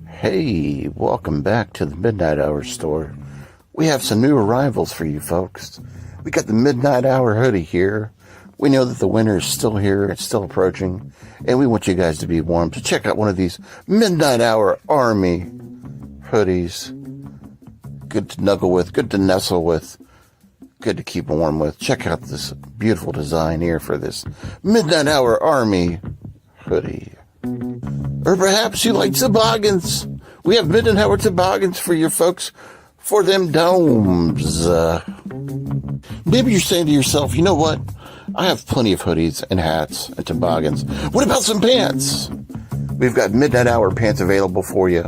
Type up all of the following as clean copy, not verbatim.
Hey, welcome back to the Midnight Hour store. We have some new arrivals for you folks. We got the Midnight Hour hoodie here. We know that the winter is still here, it's still approaching, and we want you guys to be warm. So check out one of these Midnight Hour Army hoodies. Good to snuggle with, good to nestle with, good to keep warm with. Check out this beautiful design here for this Midnight Hour Army hoodie. Or perhaps you like toboggans. We have Midnight Hour toboggans for your folks for them domes. Maybe you're saying to yourself, you know what? I have plenty of hoodies and hats and toboggans. What about some pants? We've got Midnight Hour pants available for you.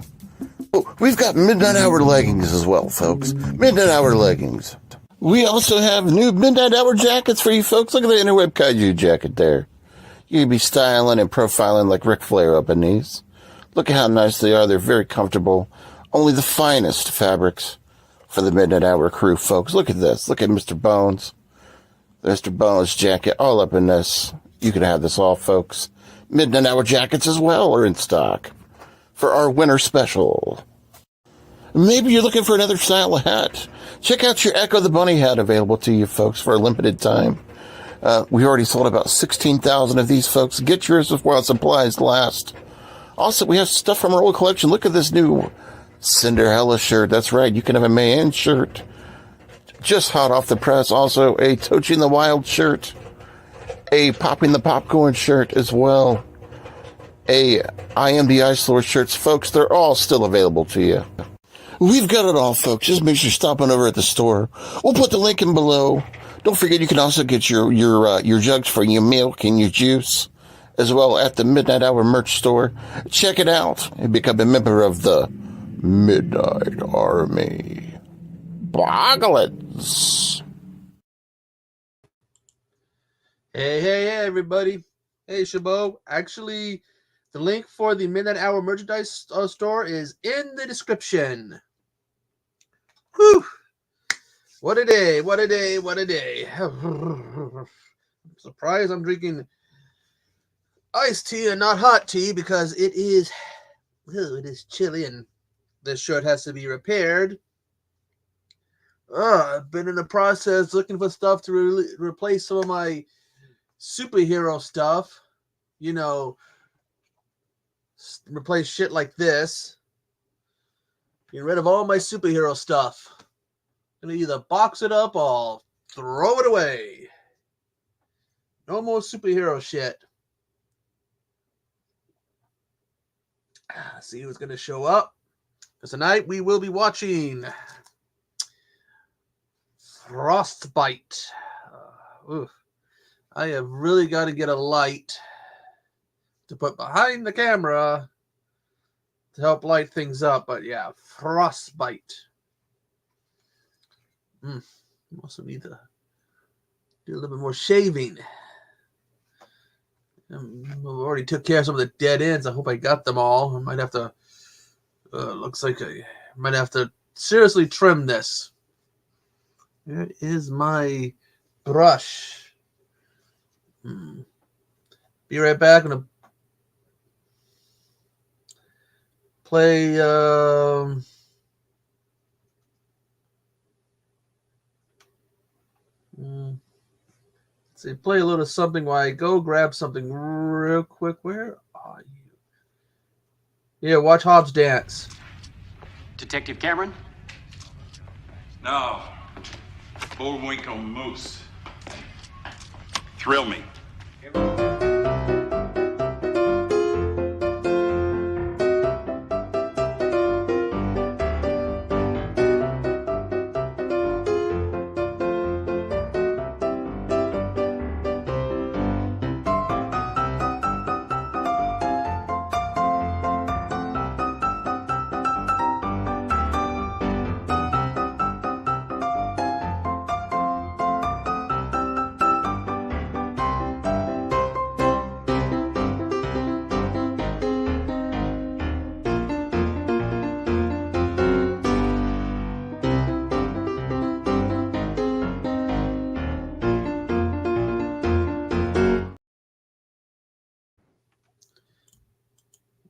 Oh, we've got Midnight Hour leggings as well, folks. Midnight Hour leggings. We also have new Midnight Hour jackets for you folks. Look at the Interweb Kaiju jacket there. You can be styling and profiling like Ric Flair up in these. Look at how nice they are. They're very comfortable. Only the finest fabrics for the Midnight Hour crew, folks. Look at this. Look at Mr. Bones. Mr. Bones jacket all up in this. You can have this all, folks. Midnight Hour jackets as well are in stock for our winter special. Maybe you're looking for another style of hat. Check out your Echo the Bunny hat available to you, folks, for a limited time. We already sold about 16,000 of these, folks. Get yours while supplies last. Also, we have stuff from our old collection. Look at this new Cinderella shirt. That's right. You can have a man shirt. Just hot off the press. Also, a Toaching the Wild shirt. A Popping the Popcorn shirt as well. A I Am the Ice Lord shirts. Folks, they're all still available to you. We've got it all, folks. Just make sure you're stopping over at the store. We'll put the link in below. Don't forget, you can also get your jugs for your milk and your juice, as well at the Midnight Hour merch store. Check it out and become a member of the Midnight Army. Bogglets. Hey, everybody. Hey, Shabo. Actually, the link for the Midnight Hour merchandise store is in the description. Whew. What a day, what a day, what a day. I'm surprised I'm drinking iced tea and not hot tea because it is chilly and this shirt has to be repaired. I've been in the process looking for stuff to replace some of my superhero stuff. You know, replace shit like this. Get rid of all my superhero stuff. Gonna either box it up or throw it away. No more superhero shit. See who's gonna show up. Because tonight we will be watching Frostbite. I have really got to get a light to put behind the camera to help light things up. But yeah, Frostbite. Also need to do a little bit more shaving. I already took care of some of the dead ends. I hope I got them all. I might have to, looks like I might have to seriously trim this. There is my brush. Be right back. I'm going to play... See, play a little something while I go grab something real quick. Where are you? Yeah, watch Hobbs dance. Detective Cameron? No. Bullwinkle Moose. Thrill me.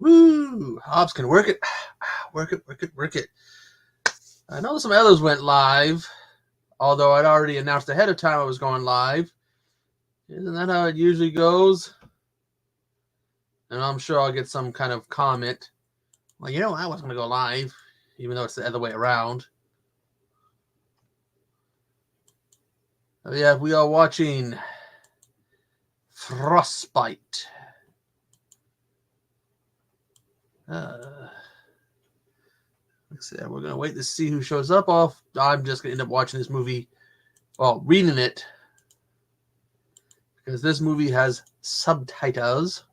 Woo! Hobbs can work it. Work it, work it, work it. I know some others went live, although I'd already announced ahead of time I was going live. Isn't that how it usually goes? And I'm sure I'll get some kind of comment. Well, you know, I was going to go live, even though it's the other way around. Oh, yeah, we are watching Frostbite. Let's see, we're going to wait to see who shows up. I'm just going to end up watching this movie, well, reading it, because this movie has subtitles,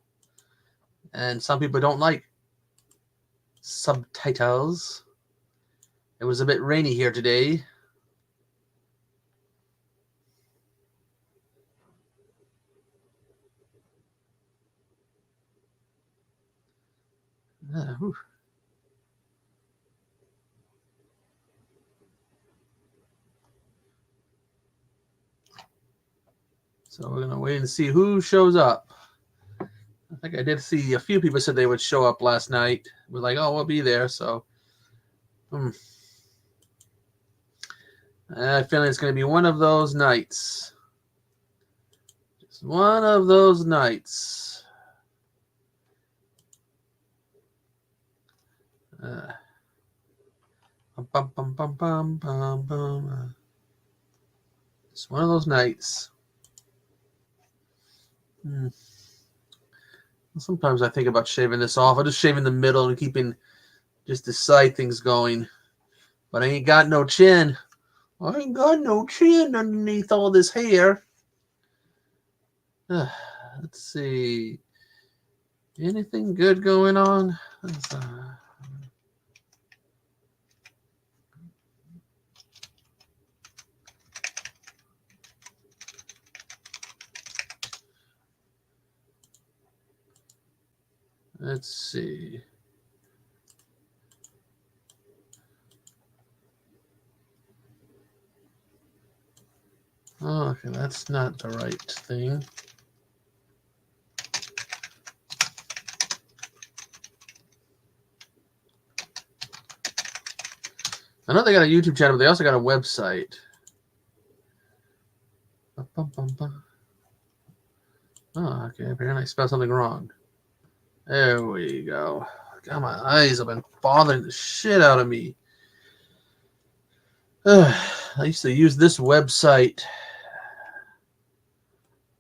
and some people don't like subtitles. It was a bit rainy here today. So we're going to wait and see who shows up. I think I did see a few people said they would show up last night. We're like, oh, we'll be there. So I have a feeling it's going to be one of those nights. Just one of those nights. It's one of those nights. Sometimes I think about shaving this off. I'm just shaving the middle and keeping just the side things going. But I ain't got no chin. I ain't got no chin underneath all this hair. Let's see. Anything good going on? Let's see. Oh, okay, that's not the right thing. I know they got a YouTube channel, but they also got a website. Oh, okay. Apparently I spelled something wrong. There we go. God, my eyes have been bothering the shit out of me. I used to use this website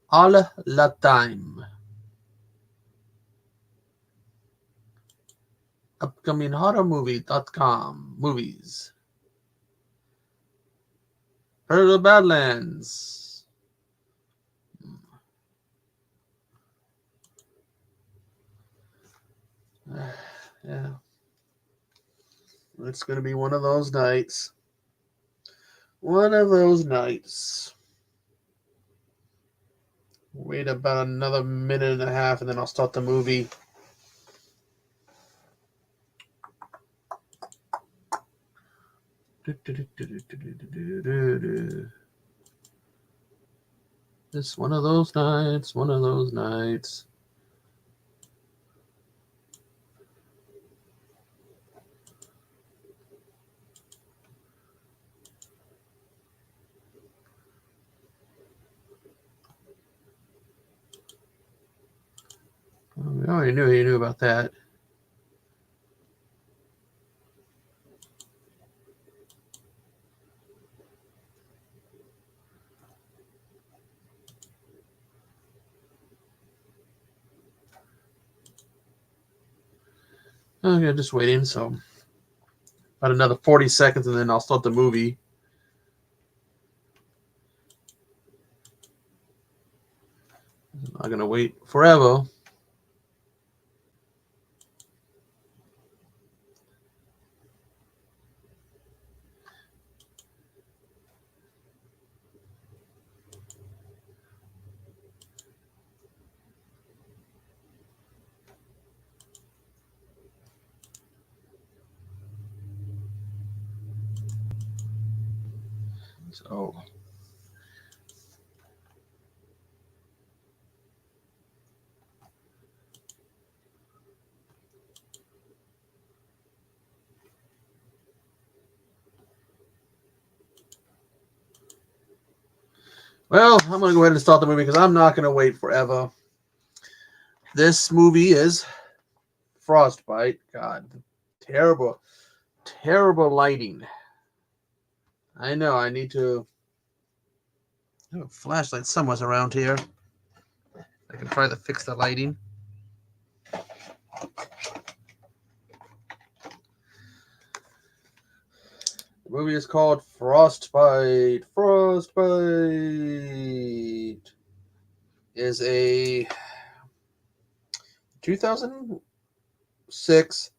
all la time. UpcomingHorrorMovie.com. Movies. Heard of the Badlands. Yeah. It's going to be one of those nights. One of those nights. Wait about another minute and a half and then I'll start the movie. It's one of those nights, one of those nights. We already knew he knew about that. Okay, just waiting. So about another 40 seconds and then I'll start the movie. I'm not going to wait forever. So Well, I'm going to go ahead and start the movie because I'm not going to wait forever. This movie is Frostbite. God, terrible, terrible lighting. I know, I need to have a flashlight somewhere around here. I can try to fix the lighting. The movie is called Frostbite. Frostbite is a 2006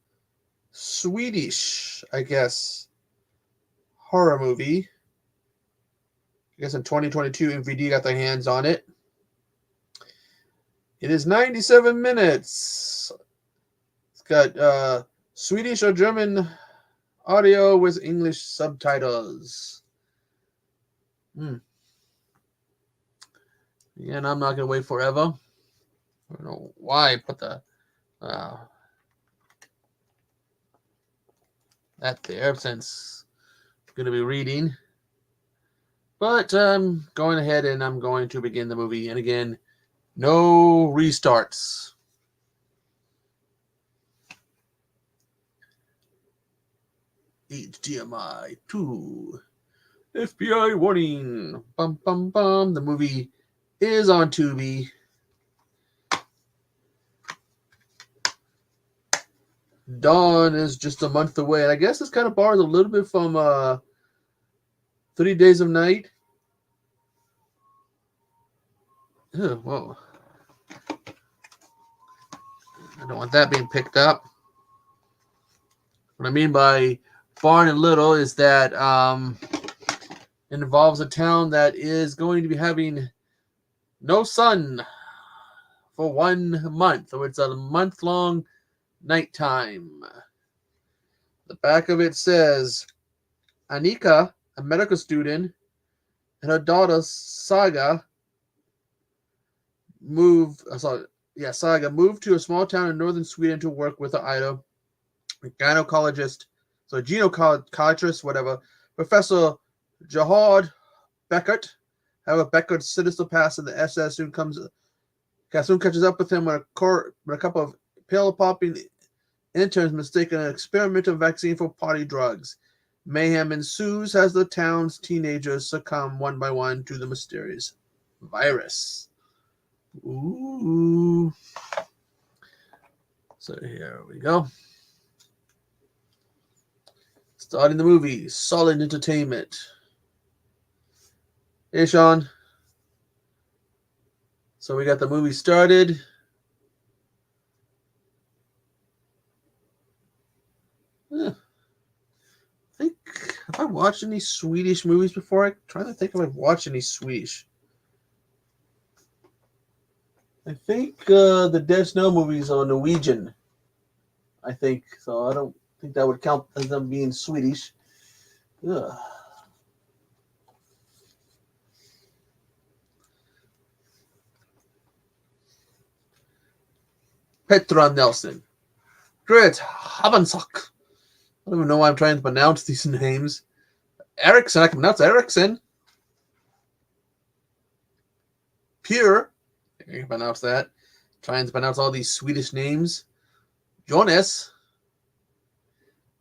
Swedish, I guess, horror movie. I guess in 2022, MVD got their hands on it. It is 97 minutes. It's got Swedish or German audio with English subtitles. And I'm not going to wait forever. I don't know why I put the that there since I'm going to be reading. But I'm going ahead and I'm going to begin the movie. And again, no restarts. HDMI 2. FBI warning. Bum, bum, bum. The movie is on Tubi. Dawn is just a month away. And I guess this kind of borrows a little bit from 30 Days of Night. Oh, whoa. I don't want that being picked up. What I mean by barn and little is that it involves a town that is going to be having no sun for 1 month. So it's a month-long nighttime. The back of it says, Annika, a medical student, and her daughter Saga moved to a small town in northern Sweden to work with her idol, a gynecologist, whatever, Professor Jahad Beckert. However, Beckert's sinister past in the SS soon catches up with him when a couple of pill-popping interns mistaken an experimental vaccine for party drugs. Mayhem ensues as the town's teenagers succumb one by one to the mysterious virus. Ooh. So here we go. Starting the movie, solid entertainment. Hey, Sean. So we got the movie started. I think, have I watched any Swedish movies before? I'm trying to think if I've watched any Swedish. I think the Dead Snow movies are Norwegian. I think so. I don't think that would count as them being Swedish. Ugh. Petra Nelson. Great Havansak. I don't even know why I'm trying to pronounce these names. Erickson, I can pronounce Erickson. Pure, I can pronounce that. Trying to pronounce all these Swedish names. Jonas.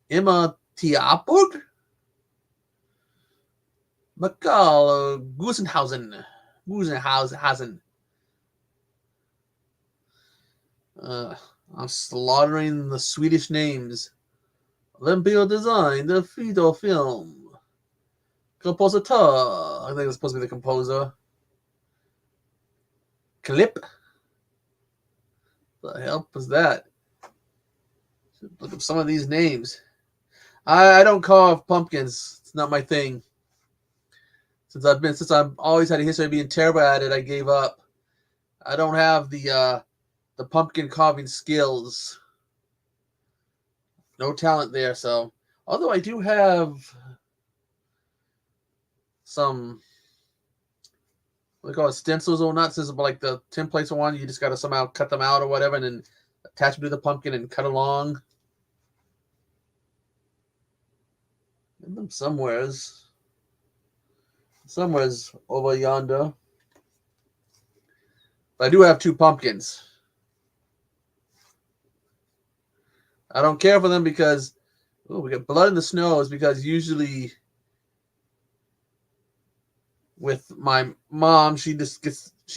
Emma Tiapod. Mikael Gusenhausen. I'm slaughtering the Swedish names. Olympio Design, the Fido Film. Compositor, I think it's supposed to be the composer. Clip. The hell was that? Look up some of these names. I don't carve pumpkins. It's not my thing. Since I've always had a history of being terrible at it, I gave up. I don't have the pumpkin carving skills. No talent there, so although I do have some what do they call it, stencils or not stencils, but like the templates one, you just gotta somehow cut them out or whatever and then attach them to the pumpkin and cut along. In them somewheres. Somewhere's over yonder. But I do have 2 pumpkins. I don't care for them because we got blood in the snow is because usually with my mom, she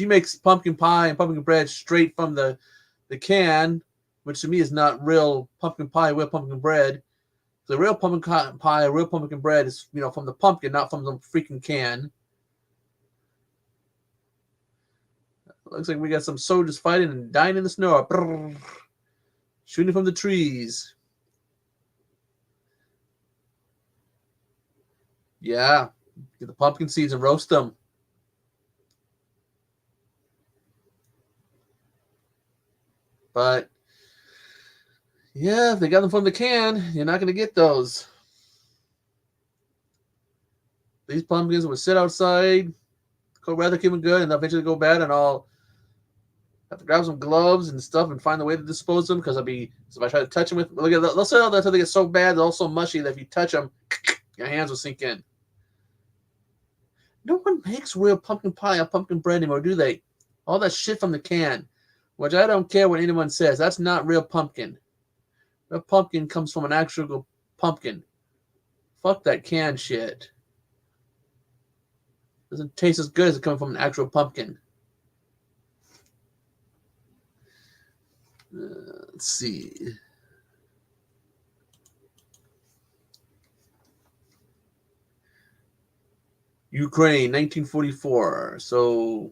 makes pumpkin pie and pumpkin bread straight from the can, which to me is not real pumpkin pie, real pumpkin bread. The real pumpkin pie, real pumpkin bread is from the pumpkin, not from the freaking can. Looks like we got some soldiers fighting and dying in the snow. Brrr. Shooting from the trees. Yeah. Get the pumpkin seeds and roast them. But, yeah, if they got them from the can, you're not going to get those. These pumpkins would sit outside, cold weather keep them good, and they'll eventually go bad, and I'll have to grab some gloves and stuff and find a way to dispose them because if I try to touch them with, look at they'll sit out there until they get so bad, they're all so mushy that if you touch them, your hands will sink in. No one makes real pumpkin pie or pumpkin bread anymore, do they? All that shit from the can, which I don't care what anyone says. That's not real pumpkin. Real pumpkin comes from an actual pumpkin. Fuck that can shit. Doesn't taste as good as it coming from an actual pumpkin. Let's see. Ukraine, 1944. So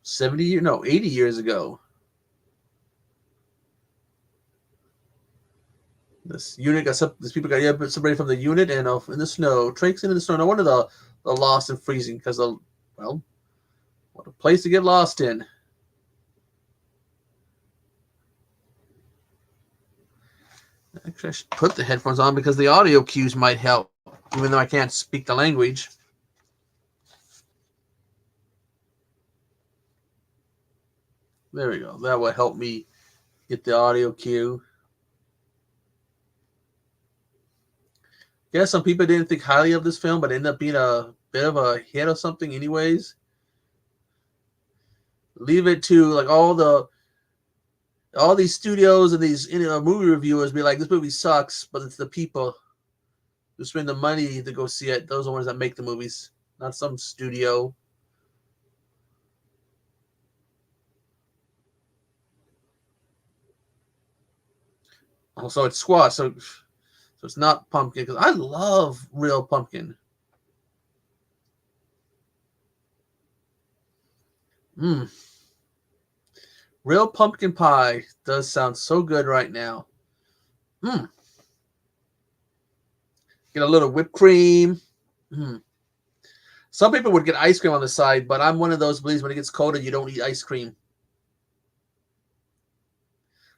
80 years ago. This people got separated from the unit and in the snow, traipsing in the snow. No wonder the lost and freezing because what a place to get lost in. Actually, I should put the headphones on because the audio cues might help, even though I can't speak the language. There we go. That will help me get the audio cue. Yeah, some people didn't think highly of this film, but it ended up being a bit of a hit or something anyways. Leave it to like all these studios and these movie reviewers be like, this movie sucks, but it's the people who spend the money to go see it. Those are the ones that make the movies, not some studio. Also, it's squash, so it's not pumpkin because I love real pumpkin. Real pumpkin pie does sound so good right now. Get a little whipped cream. Some people would get ice cream on the side, but I'm one of those believes when it gets colder, you don't eat ice cream.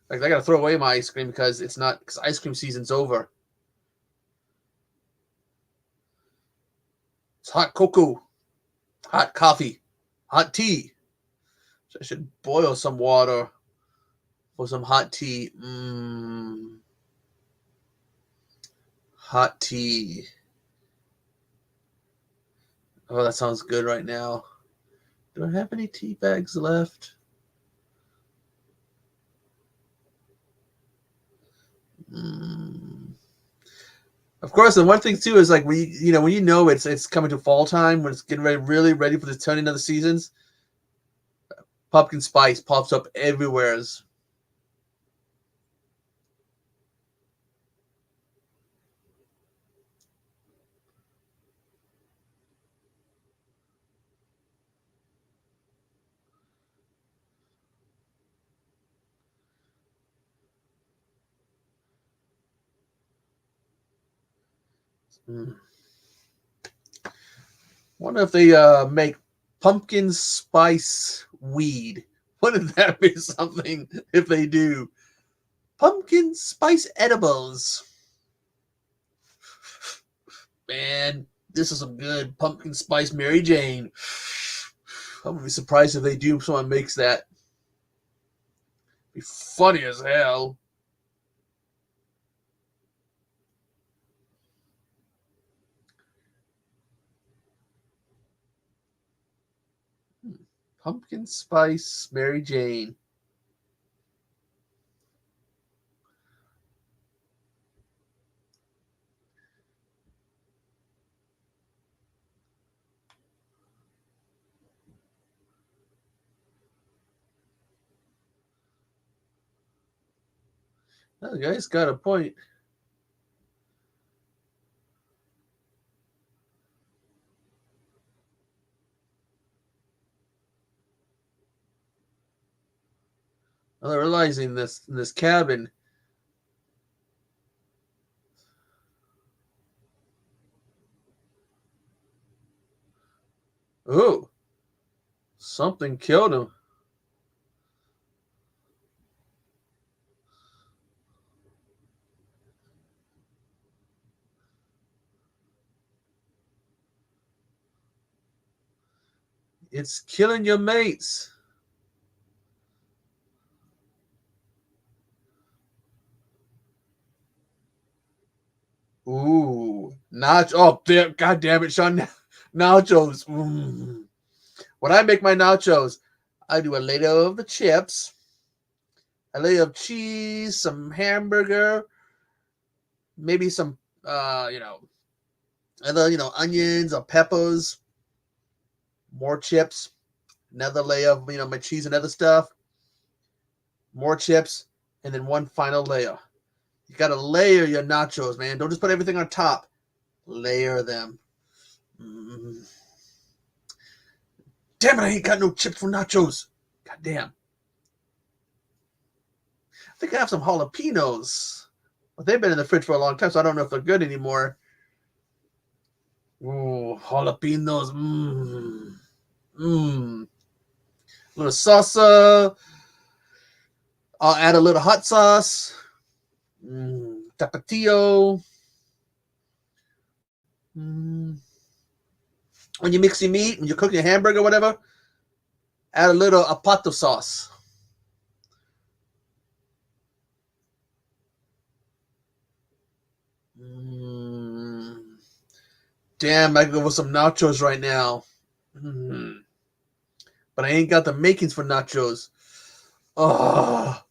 Like I gotta throw away my ice cream because ice cream season's over. It's hot cocoa, hot coffee, hot tea. So I should boil some water for some hot tea. Hot tea. Oh, that sounds good right now. Do I have any tea bags left? Of course, and one thing too is like when it's coming to fall time, when it's getting really ready for the turning of the seasons, pumpkin spice pops up everywhere. Wonder if they make pumpkin spice weed. Wouldn't that be something if they do? Pumpkin spice edibles. Man, this is some good pumpkin spice Mary Jane. I would be surprised if they do. Someone makes that. Be funny as hell. Pumpkin spice Mary Jane. Oh, the guy's got a point. Well, they're realizing this in this cabin. Oh, something killed him. It's killing your mates. Ooh, nacho. Oh, damn, God damn it, Sean. Nachos. When I make my nachos, I do a layer of the chips, a layer of cheese, some hamburger, maybe some, other, onions or peppers, more chips, another layer of, my cheese and other stuff, more chips, and then one final layer. You got to layer your nachos, man. Don't just put everything on top. Layer them. Damn it, I ain't got no chips for nachos. God damn. I think I have some jalapenos. But they've been in the fridge for a long time, so I don't know if they're good anymore. Ooh, jalapenos. A little salsa. I'll add a little hot sauce. Tapatio. When you mix your meat, when you're cooking a hamburger or whatever, add a little apato sauce. Damn, I can go with some nachos right now. But I ain't got the makings for nachos. Oh,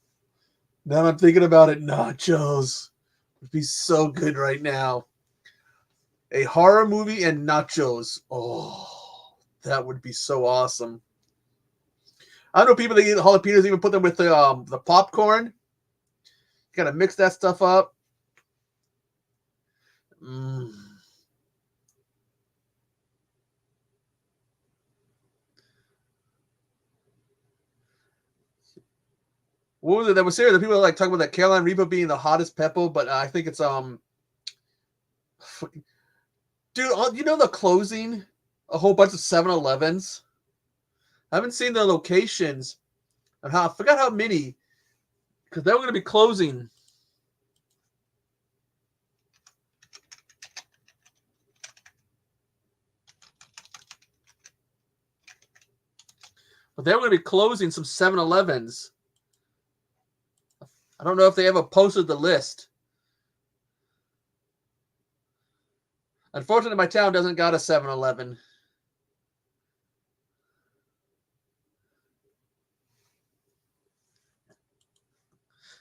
now I'm thinking about it. Nachos would be so good right now. A horror movie and nachos. Oh, that would be so awesome. I know people that eat jalapenos even put them with the popcorn. You gotta mix that stuff up. What was it that was serious? The people like talking about that Carolina Reaper being the hottest pepper, but I think it's dude, you know the closing a whole bunch of 7-Elevens. I haven't seen the locations and I forgot how many because they were going to be closing. But they were going to be closing some 7-Elevens. I don't know if they ever posted the list. Unfortunately, my town doesn't got a 7-Eleven.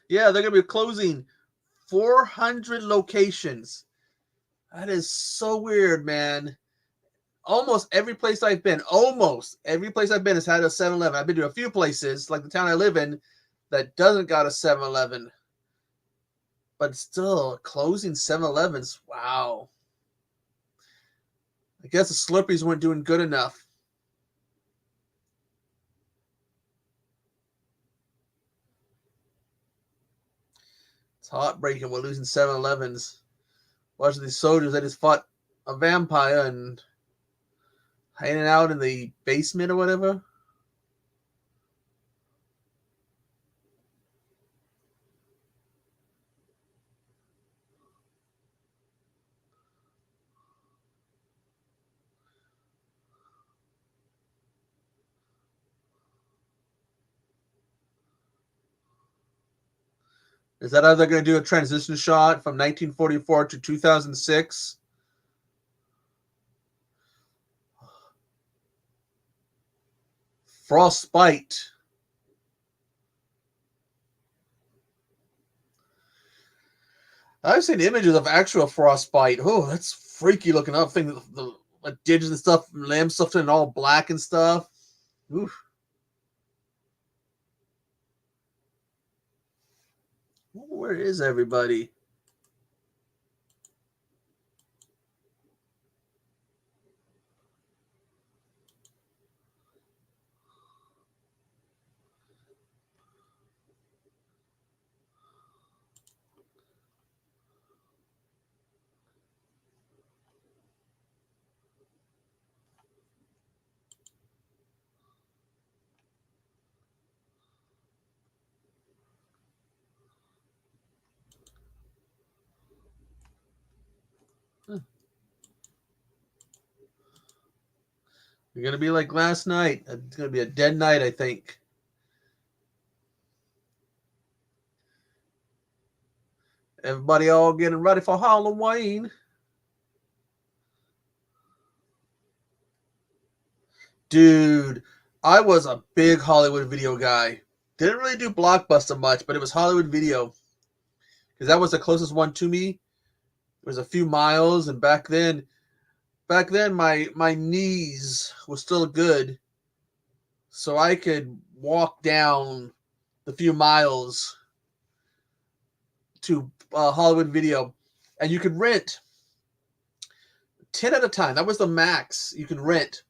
Yeah, they're going to be closing 400 locations. That is so weird, man. Almost every place I've been has had a 7-Eleven. I've been to a few places, like the town I live in, that doesn't got a 7-Eleven. But still, closing 7-Elevens. Wow. I guess the Slurpees weren't doing good enough. It's heartbreaking. We're losing 7-Elevens. Watching these soldiers, they just fought a vampire and hanging out in the basement or whatever. Is that how they're going to do a transition shot from 1944 to 2006? Frostbite. I've seen images of actual Frostbite. Oh, that's freaky looking up thing. The like digits and stuff, lamb stuff and all black and stuff. Oof. Where is everybody? You're going to be like last night. It's going to be a dead night, I think. Everybody all getting ready for Halloween. Dude, I was a big Hollywood video guy. Didn't really do Blockbuster much, but it was Hollywood video. Because that was the closest one to me. It was a few miles, and back then my knees were still good. So I could walk down the few miles to Hollywood Video, and you could rent 10 at a time. That was the max you could rent.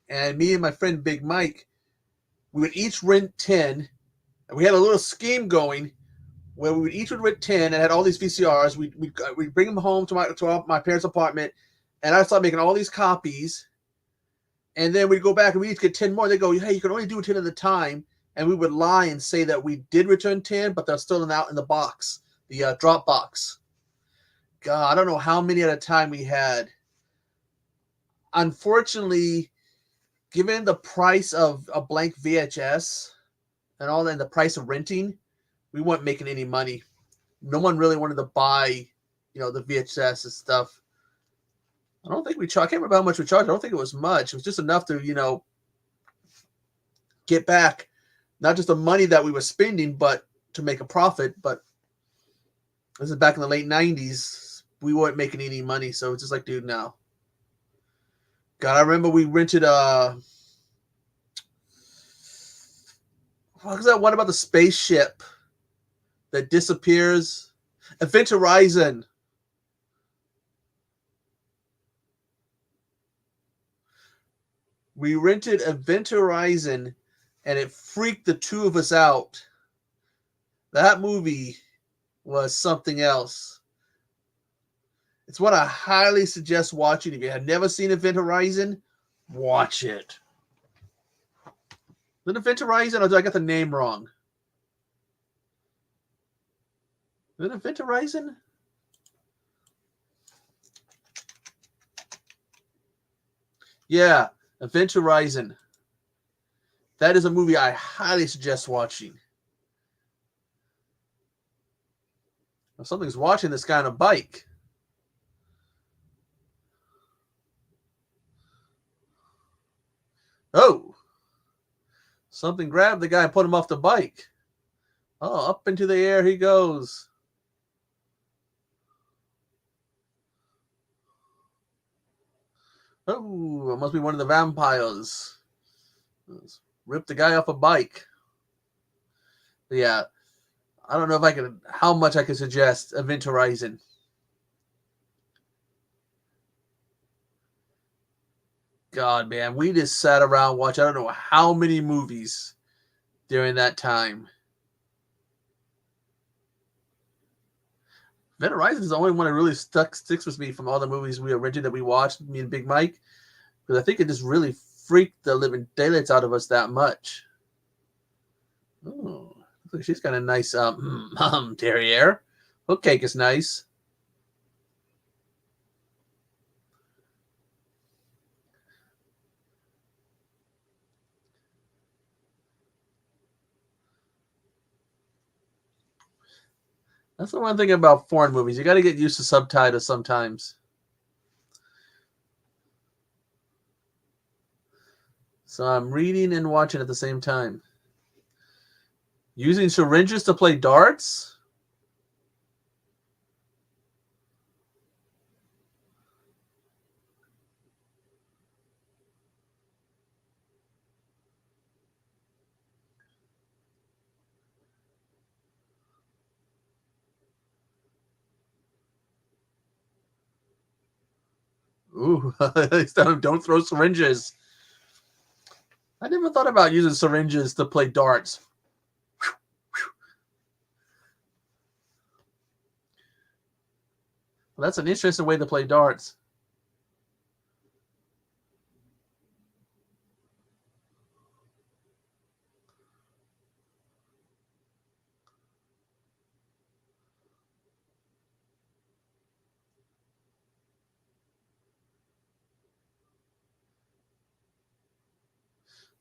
And me and my friend Big Mike, we would each rent 10, and we had a little scheme going where we would each would rent 10 and had all these VCRs. We'd bring them home to my parents' apartment, and I'd start making all these copies. And then we'd go back and we'd each get 10 more. They go, hey, you can only do 10 at a time. And we would lie and say that we did return 10, but they're still out in the box, the drop box. God, I don't know how many at a time we had. Unfortunately, given the price of a blank VHS and all that, and the price of renting, we weren't making any money. No one really wanted to buy, the VHS and stuff. I don't think we charged. I can't remember how much we charged. I don't think it was much. It was just enough to, get back not just the money that we were spending, but to make a profit. But this is back in the late 90s. We weren't making any money. So it's just like, dude, no. God, I remember we rented what was that one about the spaceship that disappears? Event Horizon. We rented Event Horizon, and it freaked the two of us out. That movie was something else. It's what I highly suggest watching. If you have never seen Event Horizon, watch it. Is it Event Horizon, or did I get the name wrong? Is it Event Horizon? Yeah, Event Horizon. That is a movie I highly suggest watching. Now, something's watching this guy on a bike. Oh. Something grabbed the guy and put him off the bike. Oh, up into the air he goes. Oh, it must be one of the vampires. Let's rip the guy off a bike. But yeah, I don't know if I can, how much I can suggest Event Horizon. God, man, we just sat around watching, I don't know how many movies during that time. Event Horizon is the only one that really sticks with me from all the movies we rented that we watched, me and Big Mike, because I think it just really freaked the living daylights out of us that much. Oh, looks like she's got a nice derriere. Hook cake is nice. That's the one thing about foreign movies. You got to get used to subtitles sometimes. So I'm reading and watching at the same time. Using syringes to play darts? Ooh, don't throw syringes. I never thought about using syringes to play darts. Well, that's an interesting way to play darts.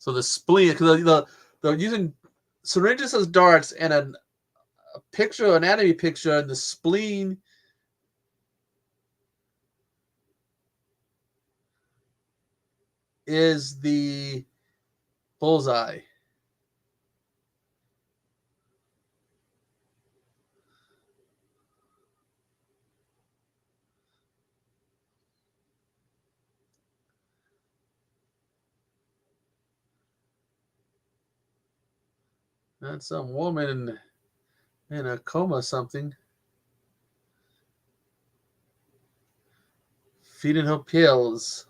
So the spleen, because they're using syringes as darts and a picture, anatomy picture, and the spleen is the bullseye. That's some woman in a coma or something. Feeding her pills.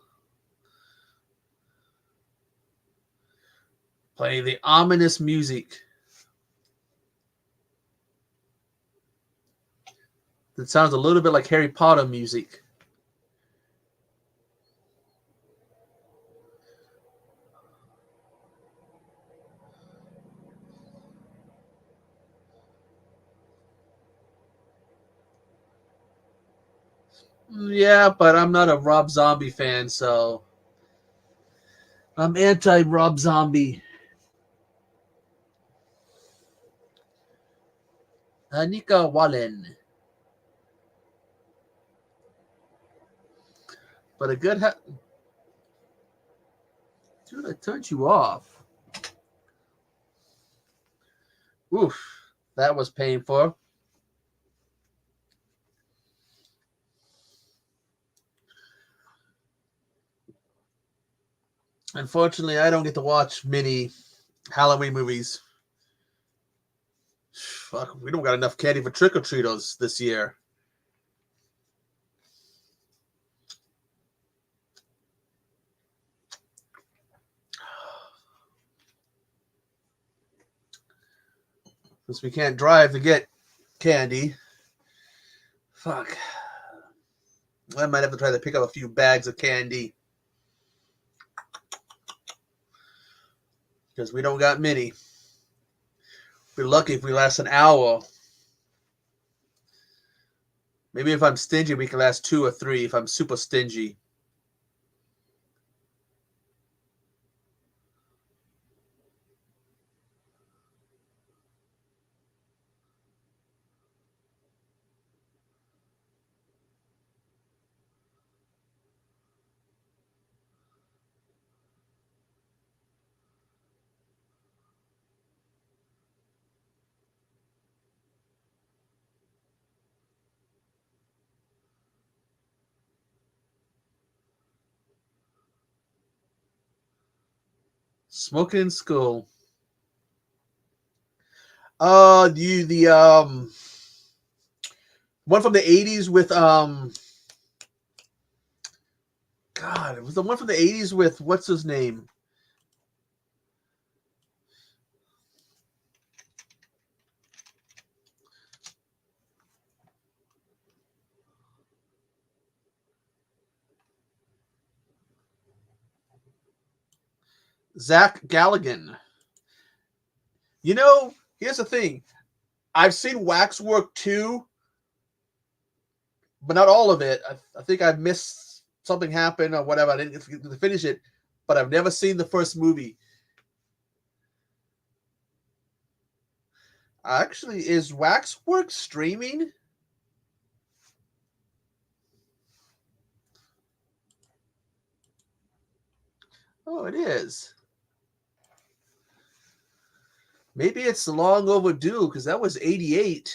Playing the ominous music. That sounds a little bit like Harry Potter music. Yeah, but I'm not a Rob Zombie fan, so I'm anti-Rob Zombie. Anika Wallen. But a good... Dude, I turned you off. Oof, that was painful. Unfortunately, I don't get to watch many Halloween movies. Fuck, we don't got enough candy for trick-or-treaters this year. Since we can't drive to get candy. Fuck. I might have to try to pick up a few bags of candy. Because we don't got many. We're lucky if we last an hour. Maybe if I'm stingy, we can last 2 or 3 if I'm super stingy. Smoking in school. The one from the 80s with God, it was the one from the 80s with what's his name? Zach Galligan. You know, here's the thing. I've seen Waxwork 2, but not all of it. I think I missed something happen or whatever. I didn't get to finish it, but I've never seen the first movie. Actually, is Waxwork streaming? Oh, it is. Maybe it's long overdue because that was 88.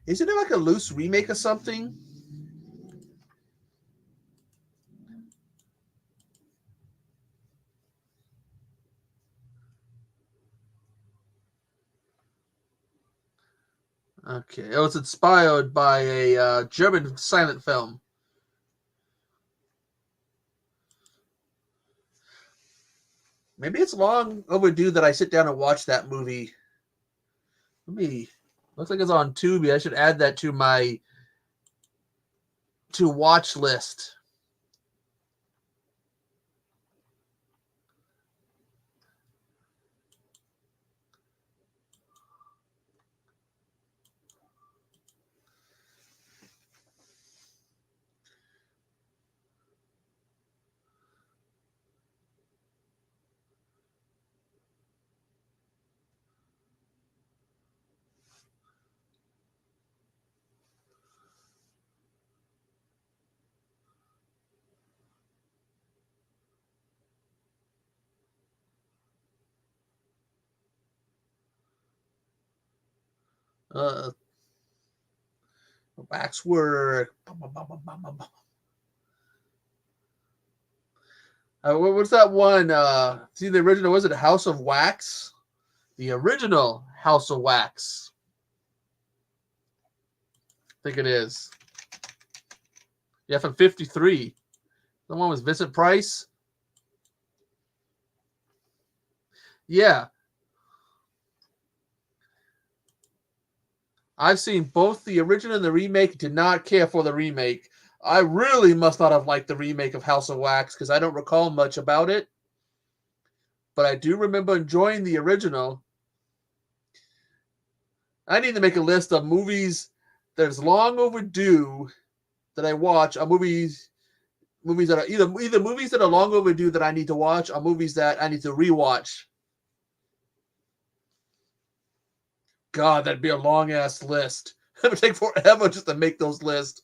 Isn't it like a loose remake or something? Okay, it was inspired by a German silent film. Maybe it's long overdue that I sit down and watch that movie. Looks like it's on Tubi. I should add that to my watch list. Waxwork. What's that one? See the original, was it House of Wax? The original House of Wax. I think it is. Yeah, from 53. The one was Vincent Price. Yeah. I've seen both the original and the remake. Did not care for the remake. I really must not have liked the remake of House of Wax because I don't recall much about it. But I do remember enjoying the original. I need to make a list of movies that's long overdue that I watch. Are movies that are either movies that are long overdue that I need to watch, or movies that I need to rewatch. God, that'd be a long ass list. It would take forever just to make those lists.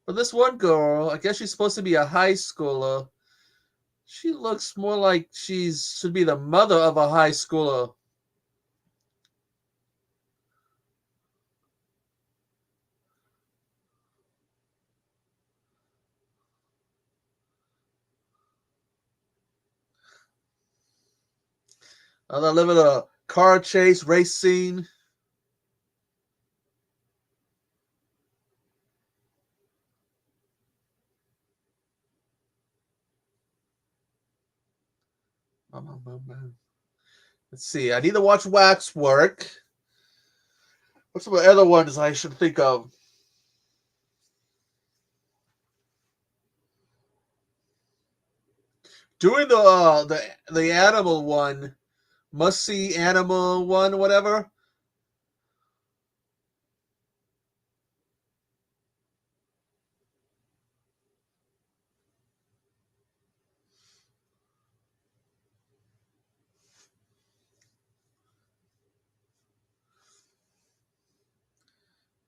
But this one girl, I guess she's supposed to be a high schooler. She looks more like should be the mother of a high schooler. They're living a car chase race scene. Let's see. I need to watch Waxwork. What's some other ones I should think of? Doing the animal one, must see animal one, whatever.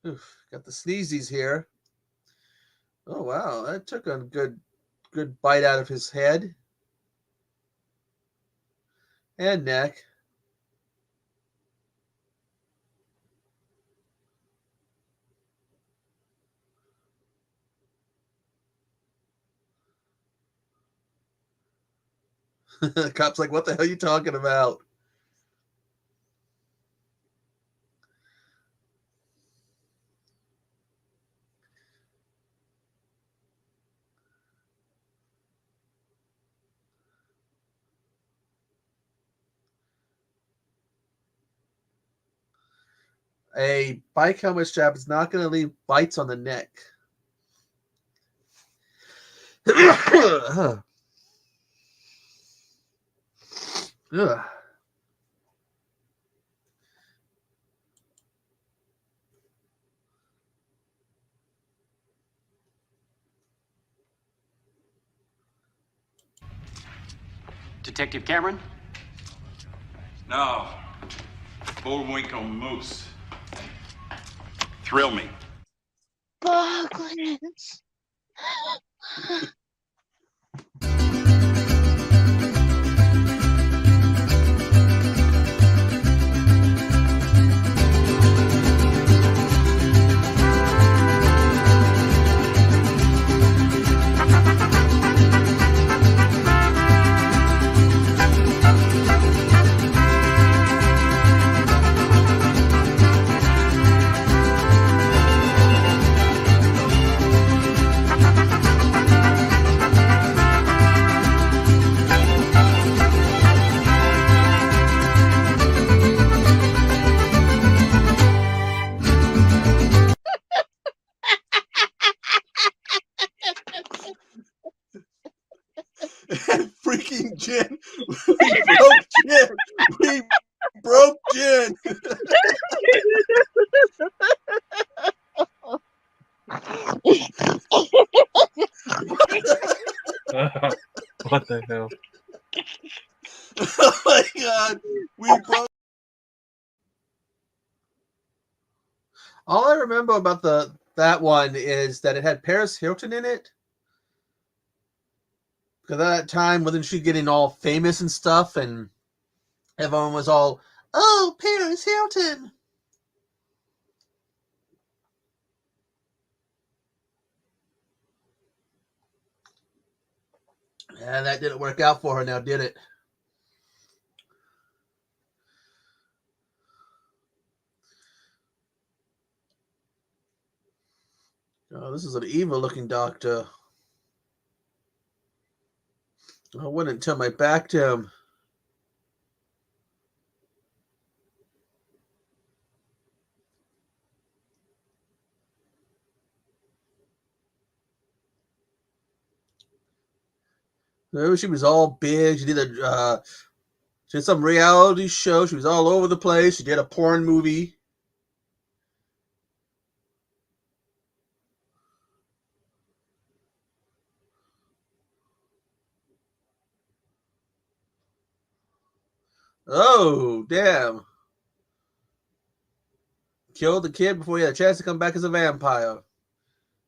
Oof, got the sneezies here. Oh wow, that took a good bite out of his head and neck. The cop's like, what the hell are you talking about? A bike helmet strap is not going to leave bites on the neck. Ugh. Detective Cameron? No. Bullwinkle moose. Thrill me. Boglins. Freaking Jen. We broke Jen. We broke Jen. What the hell? Oh my god. We broke. All I remember about that one is that it had Paris Hilton in it. Because at that time, wasn't she getting all famous and stuff? And everyone was all, oh, Paris Hilton. Yeah, that didn't work out for her now, did it? Oh, this is an evil-looking doctor. I wouldn't turn my back to him. Remember, she was all big. She did some reality show. She was all over the place. She did a porn movie. Oh, damn. Killed the kid before he had a chance to come back as a vampire.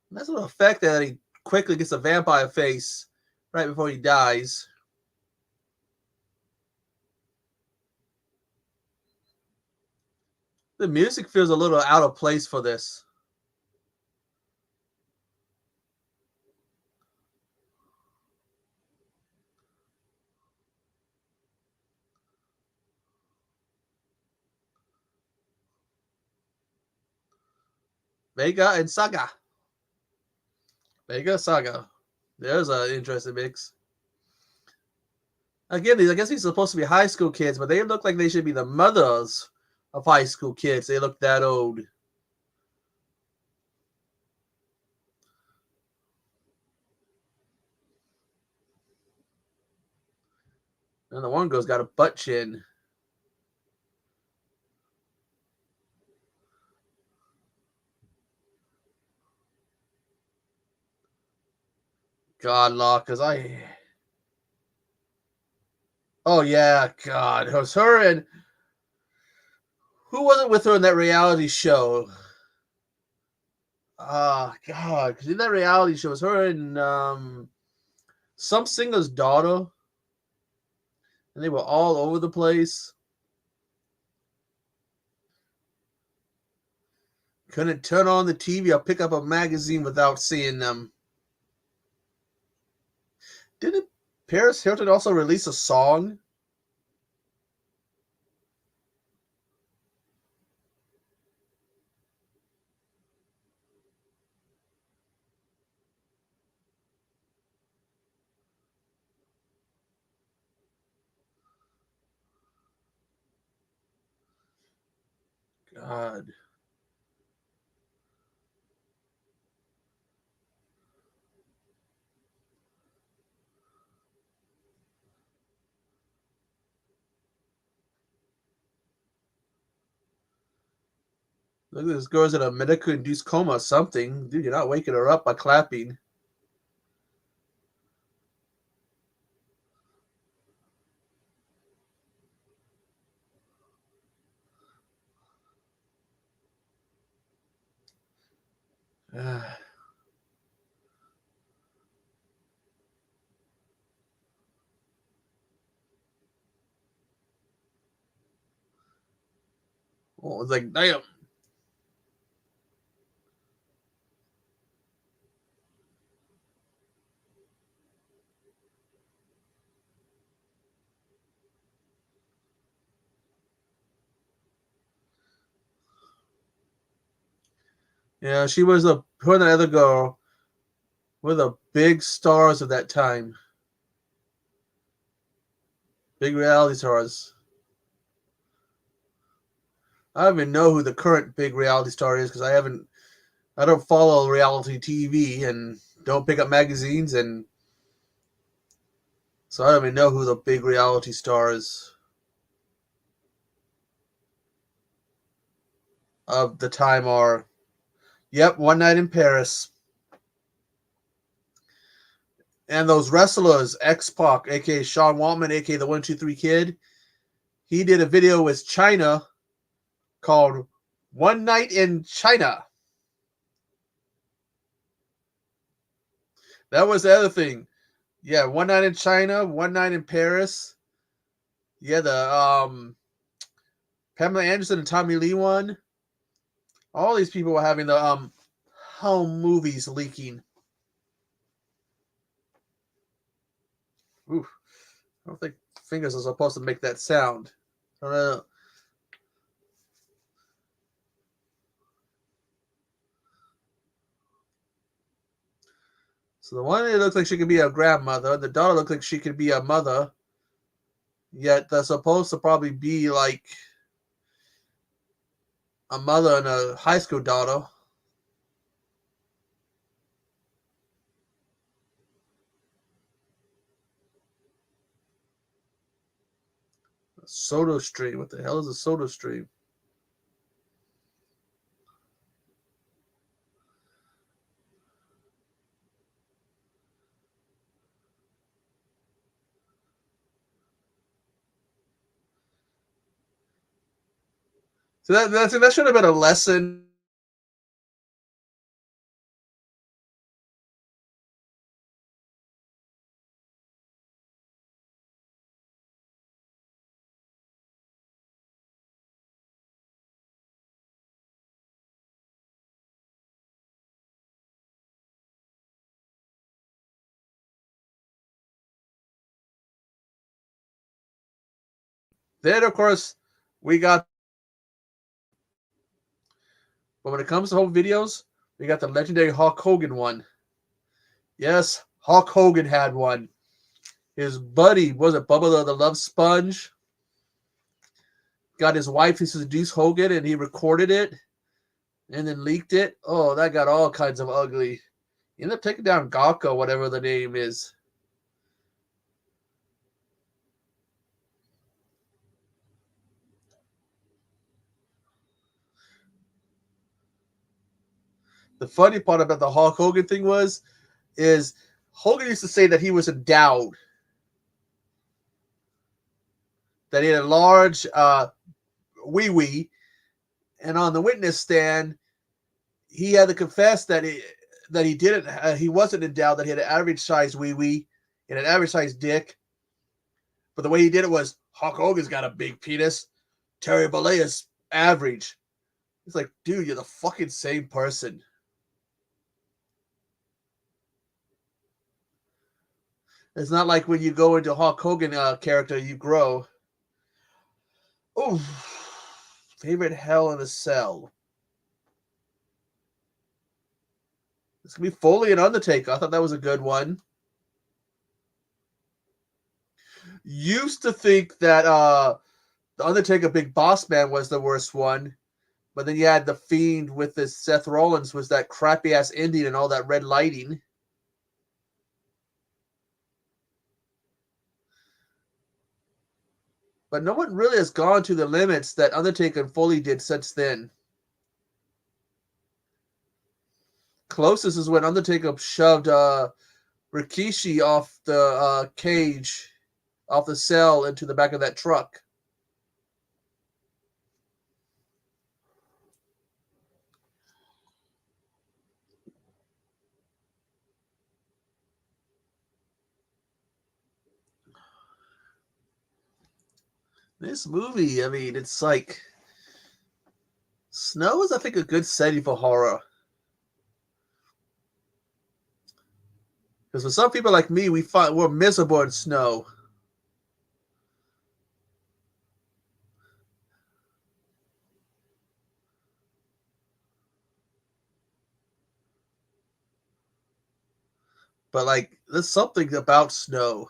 That's what effect that he quickly gets a vampire face right before he dies. The music feels a little out of place for this. Vega and Saga. Vega Saga. There's an interesting mix. Again, I guess these are supposed to be high school kids, but they look like they should be the mothers of high school kids. They look that old. And the one girl's got a butt chin. God, Law, because oh, yeah, God. It was her and... Who was it with her in that reality show? Oh, God. Because in that reality show, it was her and some singer's daughter. And they were all over the place. Couldn't turn on the TV or pick up a magazine without seeing them. Didn't Paris Hilton also release a song? God. Look at this girl's in a medically induced coma or something. Dude, you're not waking her up by clapping. Well, it's like, damn. Yeah, she was her and the other girl were the big stars of that time. Big reality stars. I don't even know who the current big reality star is because I don't follow reality TV and don't pick up magazines, and so I don't even know who the big reality stars of the time are. Yep, One Night in Paris. And those wrestlers, X-Pac, aka Sean Waltman, aka the 123 Kid, he did a video with China called One Night in China. That was the other thing. Yeah, One Night in China, One Night in Paris. Yeah, the Pamela Anderson and Tommy Lee one. All these people were having the home movies leaking. Oof. I don't think fingers are supposed to make that sound. I don't know. So the one, it looks like she could be a grandmother. The daughter looks like she could be a mother. Yet they're supposed to probably be like a mother and a high school daughter. A Soda Stream. What the hell is a Soda Stream? So that should have been a lesson. Then, of course, we got. But when it comes to home videos, we got the legendary Hulk Hogan one. Yes, Hulk Hogan had one. His buddy, was it Bubba the Love Sponge? Got his wife to seduce Hogan, and he recorded it and then leaked it. Oh, that got all kinds of ugly. He ended up taking down Gawko, whatever the name is. The funny part about the Hulk Hogan thing is Hogan used to say that he was endowed, that he had a large wee wee, and on the witness stand, he had to confess that he didn't. He wasn't endowed. That he had an average sized wee wee and an average sized dick. But the way he did it was Hulk Hogan's got a big penis. Terry Bollea's average. It's like, dude, you're the fucking same person. It's not like when you go into Hulk Hogan character, you grow. Oh, favorite Hell in a Cell. It's gonna be Foley and Undertaker. I thought that was a good one. Used to think that the Undertaker Big Boss Man was the worst one, but then you had the Fiend with this Seth Rollins was that crappy ass ending and all that red lighting. But no one really has gone to the limits that Undertaker and Foley did since then. Closest is when Undertaker shoved Rikishi off the cage, off the cell, into the back of that truck. This movie, I mean, it's like snow is, I think, a good setting for horror. Because for some people like me, we're miserable in snow. But like, there's something about snow.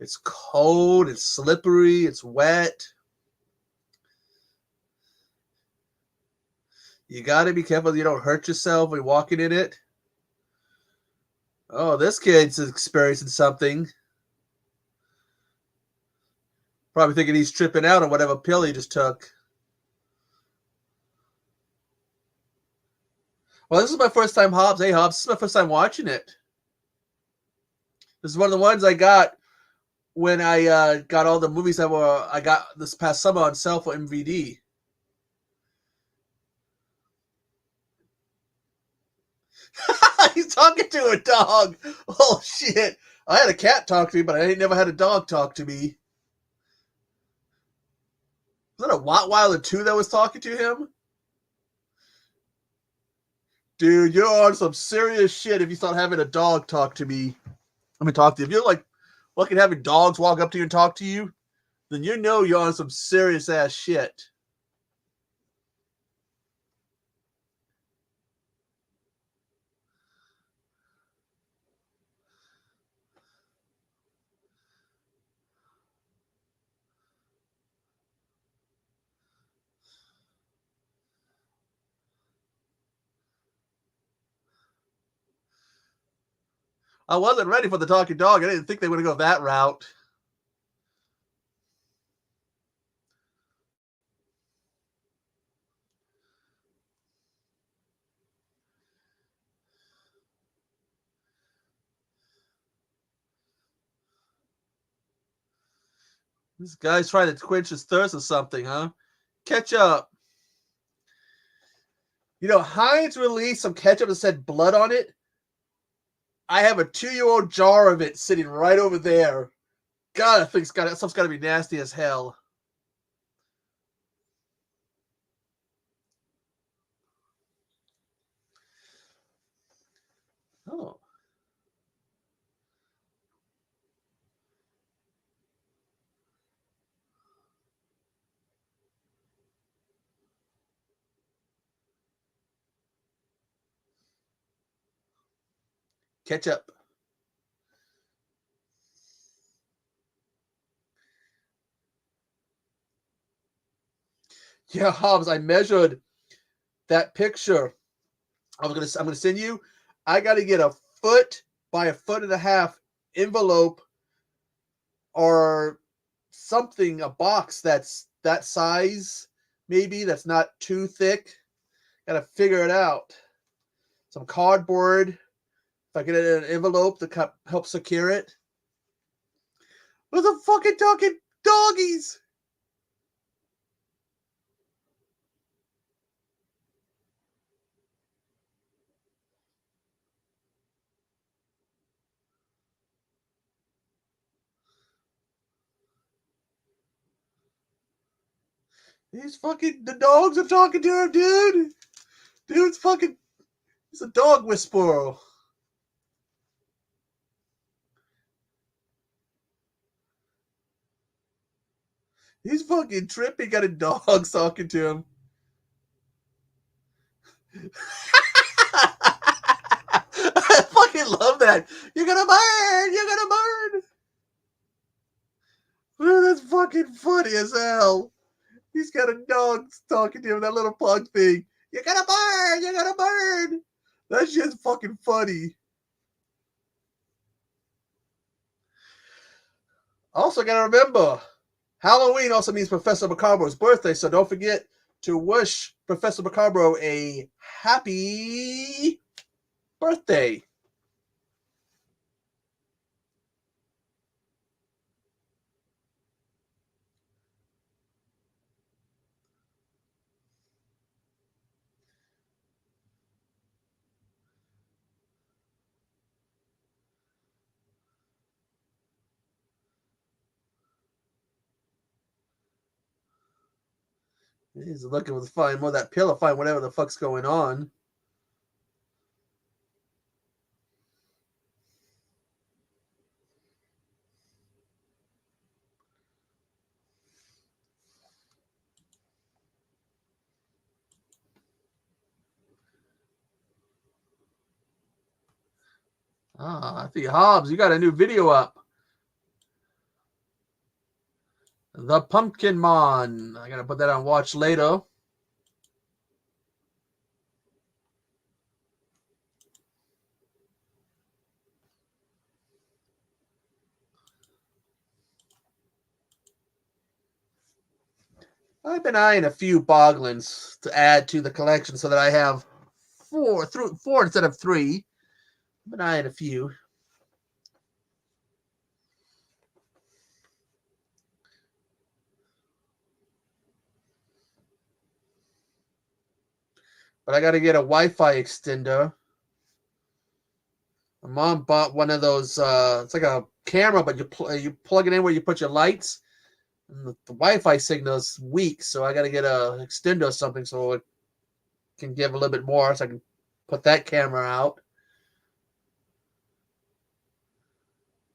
It's cold, it's slippery, it's wet. You gotta be careful you don't hurt yourself when walking in it. Oh, this kid's experiencing something. Probably thinking he's tripping out on whatever pill he just took. Well, this is my first time, Hobbs. Hey, Hobbs, this is my first time watching it. This is one of the ones I got when I got all the movies that I got this past summer on sale for MVD. He's talking to a dog. Oh shit! I had a cat talk to me, but I ain't never had a dog talk to me. Was that a Rottweiler 2 that was talking to him? Dude, you're on some serious shit if you start having a dog talk to me. I mean, talk to you. If you're like fucking having dogs walk up to you and talk to you, then you know you're on some serious ass shit. I wasn't ready for the talking dog. I didn't think they would go that route. This guy's trying to quench his thirst or something, huh? Ketchup. You know, Heinz released some ketchup that said blood on it. I have a 2-year-old jar of it sitting right over there. God, I think that stuff's got to be nasty as hell. Oh. Ketchup. Yeah, Hobbs, I measured that picture. I'm gonna send you. I gotta get a foot by a foot and a half envelope or something, a box that's that size, maybe that's not too thick. Gotta figure it out. Some cardboard. If I get it in an envelope to help secure it. Where's the fucking talking doggies? The dogs are talking to him, dude. Dude's fucking, he's a dog whisperer. He's fucking tripping, got a dog talking to him. I fucking love that. You're gonna burn! You're gonna burn! Man, that's fucking funny as hell. He's got a dog talking to him, that little pug thing. You're gonna burn! You're gonna burn! That shit's fucking funny. Also, gotta remember, Halloween also means Professor Macabro's birthday, so don't forget to wish Professor Macabro a happy birthday. He's looking to find more of that pill to find whatever the fuck's going on. Ah, I see Hobbs, you got a new video up. The Pumpkin Mon. I gotta put that on watch later. I've been eyeing a few Boglins to add to the collection so that I have four instead of three. I've been eyeing a few. But I got to get a Wi-Fi extender. My mom bought one of those. It's like a camera, but you plug it in where you put your lights. And the Wi-Fi signal is weak, so I got to get a extender or something so it can give a little bit more, so I can put that camera out.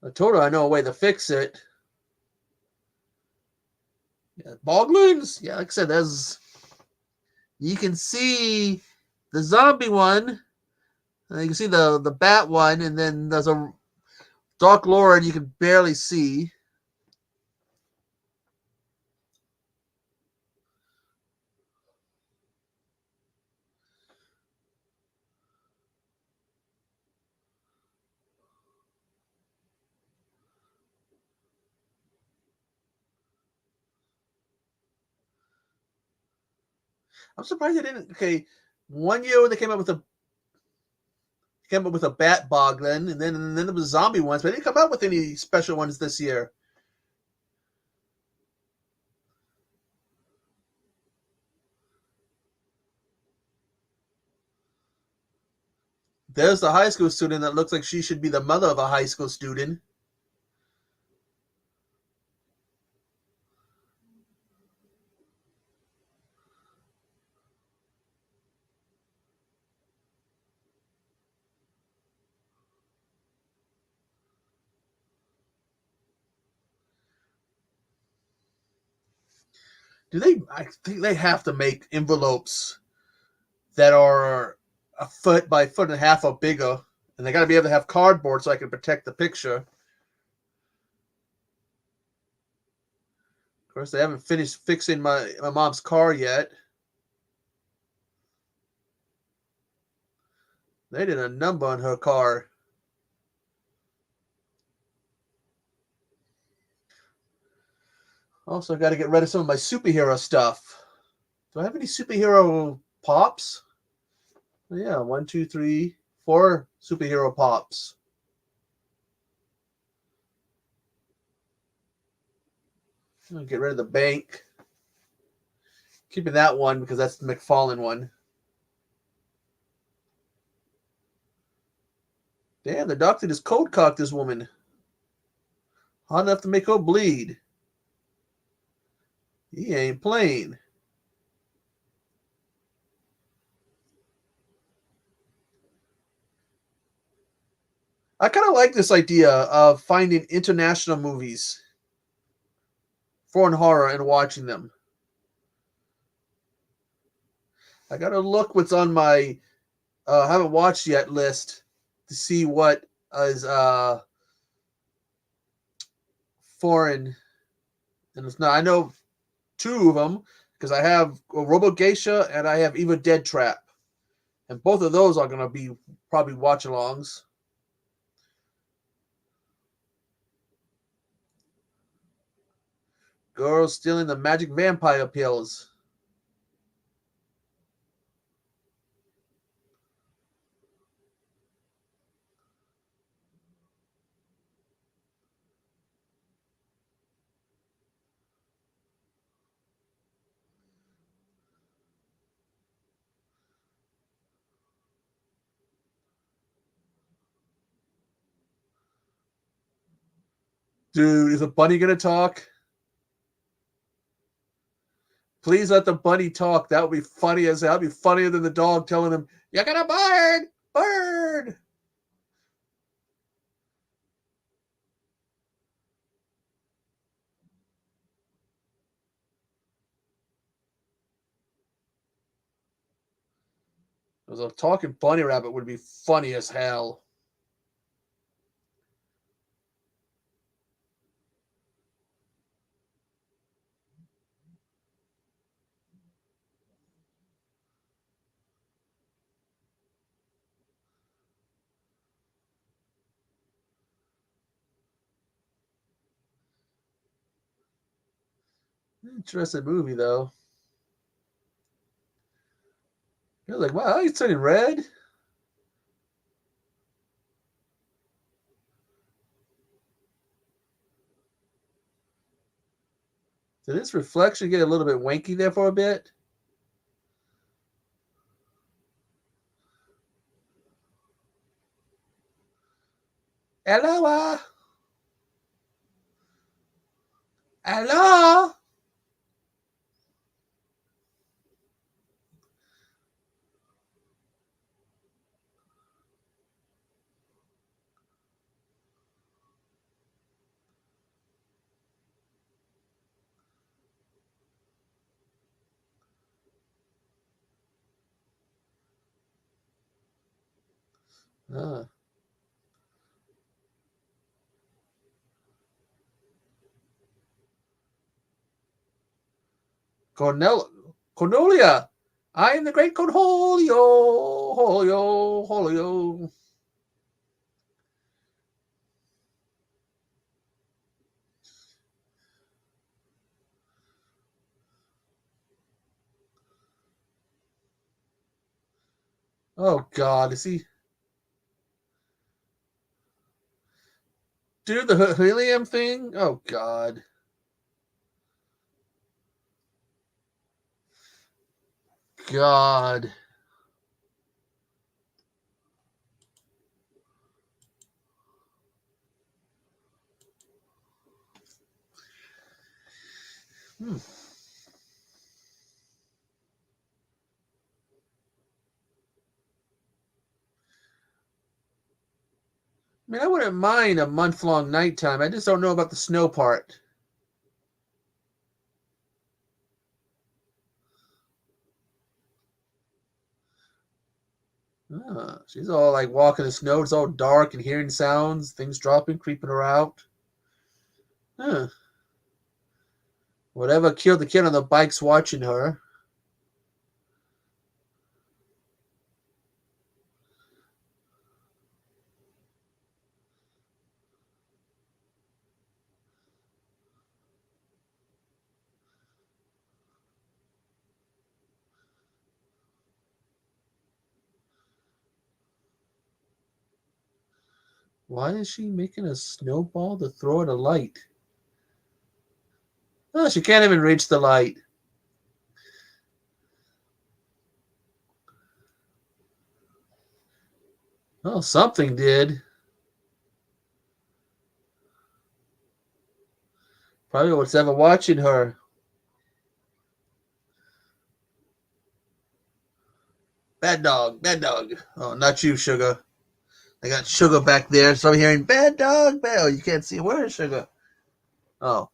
I told her I know a way to fix it. Yeah, Boglins. Yeah, like I said, you can see the zombie one. And you can see the bat one, and then there's a Dark Lord you can barely see. I'm surprised they didn't. Okay, 1 year they came up with a bat boglin, and then there was zombie ones, but they didn't come out with any special ones this year. There's the high school student that looks like she should be the mother of a high school student. I think they have to make envelopes that are a foot by foot and a half or bigger, and they got to be able to have cardboard so I can protect the picture. Of course, they haven't finished fixing my mom's car yet. They did a number on her car. Also, got to get rid of some of my superhero stuff. Do I have any superhero pops? Yeah, 1, 2, 3, 4 superhero pops. I'll get rid of the bank. Keeping that one because that's the McFarlane one. Damn, the doctor just cold cocked this woman. Hot enough to make her bleed. He ain't playing. I kind of like this idea of finding international movies, foreign horror, and watching them. I gotta look what's on my haven't watched yet list to see what is foreign. And it's not. I know 2 of them because I have Robo Geisha and I have Evil Dead Trap, and both of those are gonna be probably watch-alongs. Girls stealing the magic vampire pills. Dude, is a bunny gonna talk? Please let the bunny talk. That would be funny as hell. That'd be funnier than the dog telling him, "You got a bird, bird." Because a talking bunny rabbit would be funny as hell. Interesting movie, though. You're like, wow, he's turning red. Did this reflection get a little bit wanky there for a bit? Hello? Hello? Uh, Cornelia. I am the great Cornholio. Holio. Holio. Oh, God. Is he... Do the helium thing? Oh, God. God. Hmm. I mean, I wouldn't mind a month-long nighttime. I just don't know about the snow part. She's all like walking the snow. It's all dark and hearing sounds, things dropping, creeping her out. Huh. Whatever killed the kid on the bike's watching her. Why is she making a snowball to throw at a light? Oh, she can't even reach the light. Oh, something did. Probably what's ever watching her. Bad dog, bad dog. Oh, not you, Sugar. I got Sugar back there, so I'm hearing bad dog, bad. Oh, you can't see. Where is Sugar? Oh,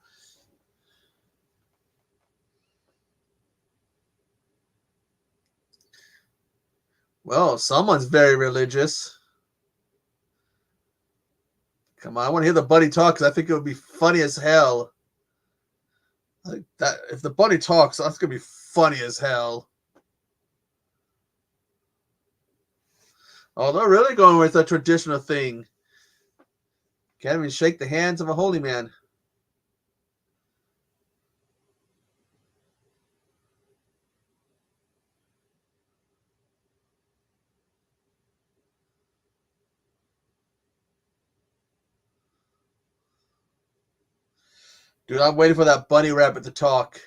well, someone's very religious. Come on, I want to hear the bunny talk because I think it would be funny as hell. Like that, if the bunny talks, that's gonna be funny as hell. Oh, they're really going with a traditional thing. Can't even shake the hands of a holy man. Dude, I'm waiting for that bunny rabbit to talk.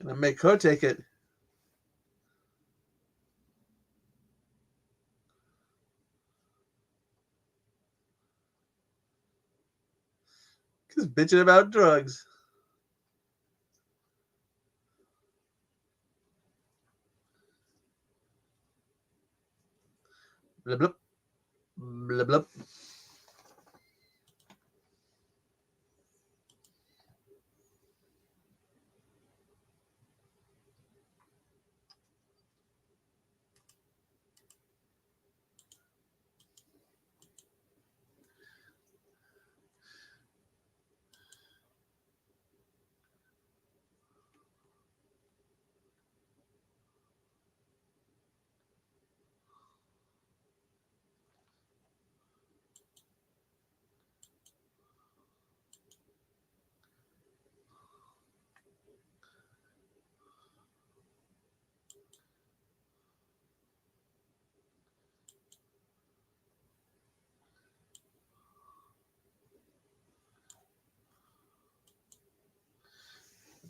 I make her take it. Just bitching about drugs. Blah, blah, blah, blah.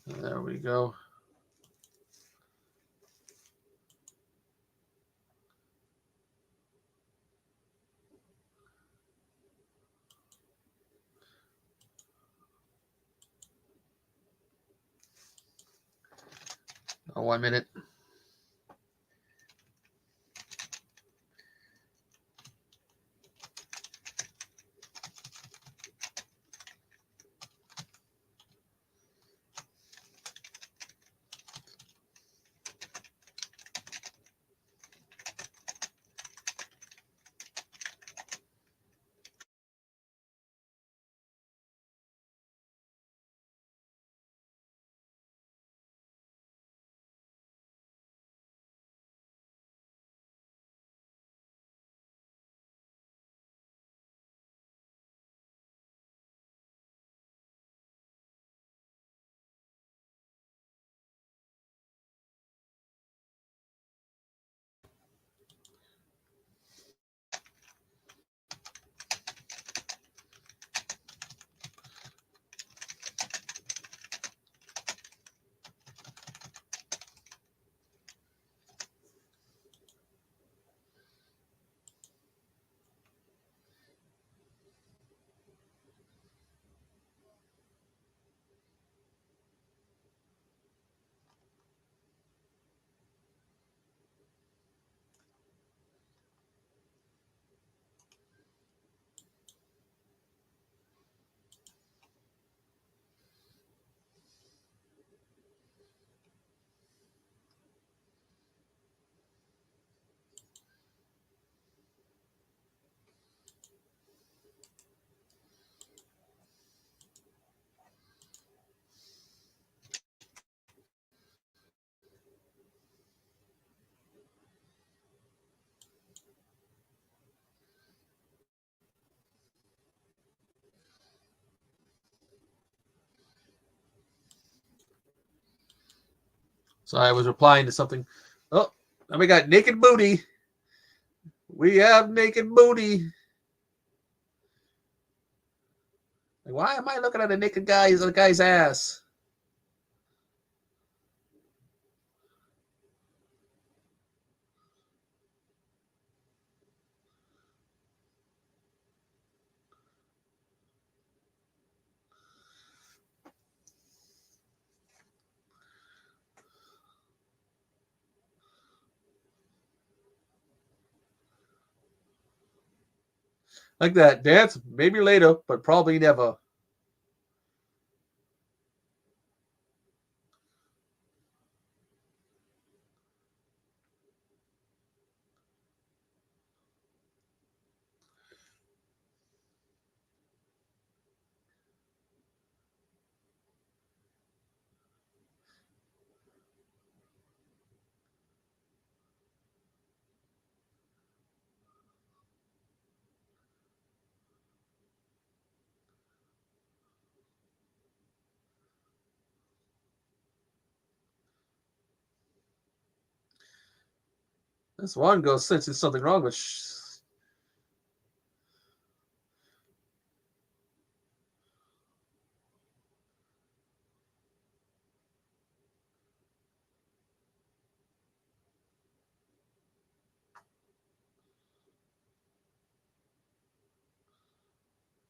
There we go. Oh, 1 minute. So I was replying to something. Oh, and we got naked booty. We have naked booty. Like, why am I looking at a naked guy's ass? Like that. Dance, maybe later, but probably never. This one goes sensing something wrong with.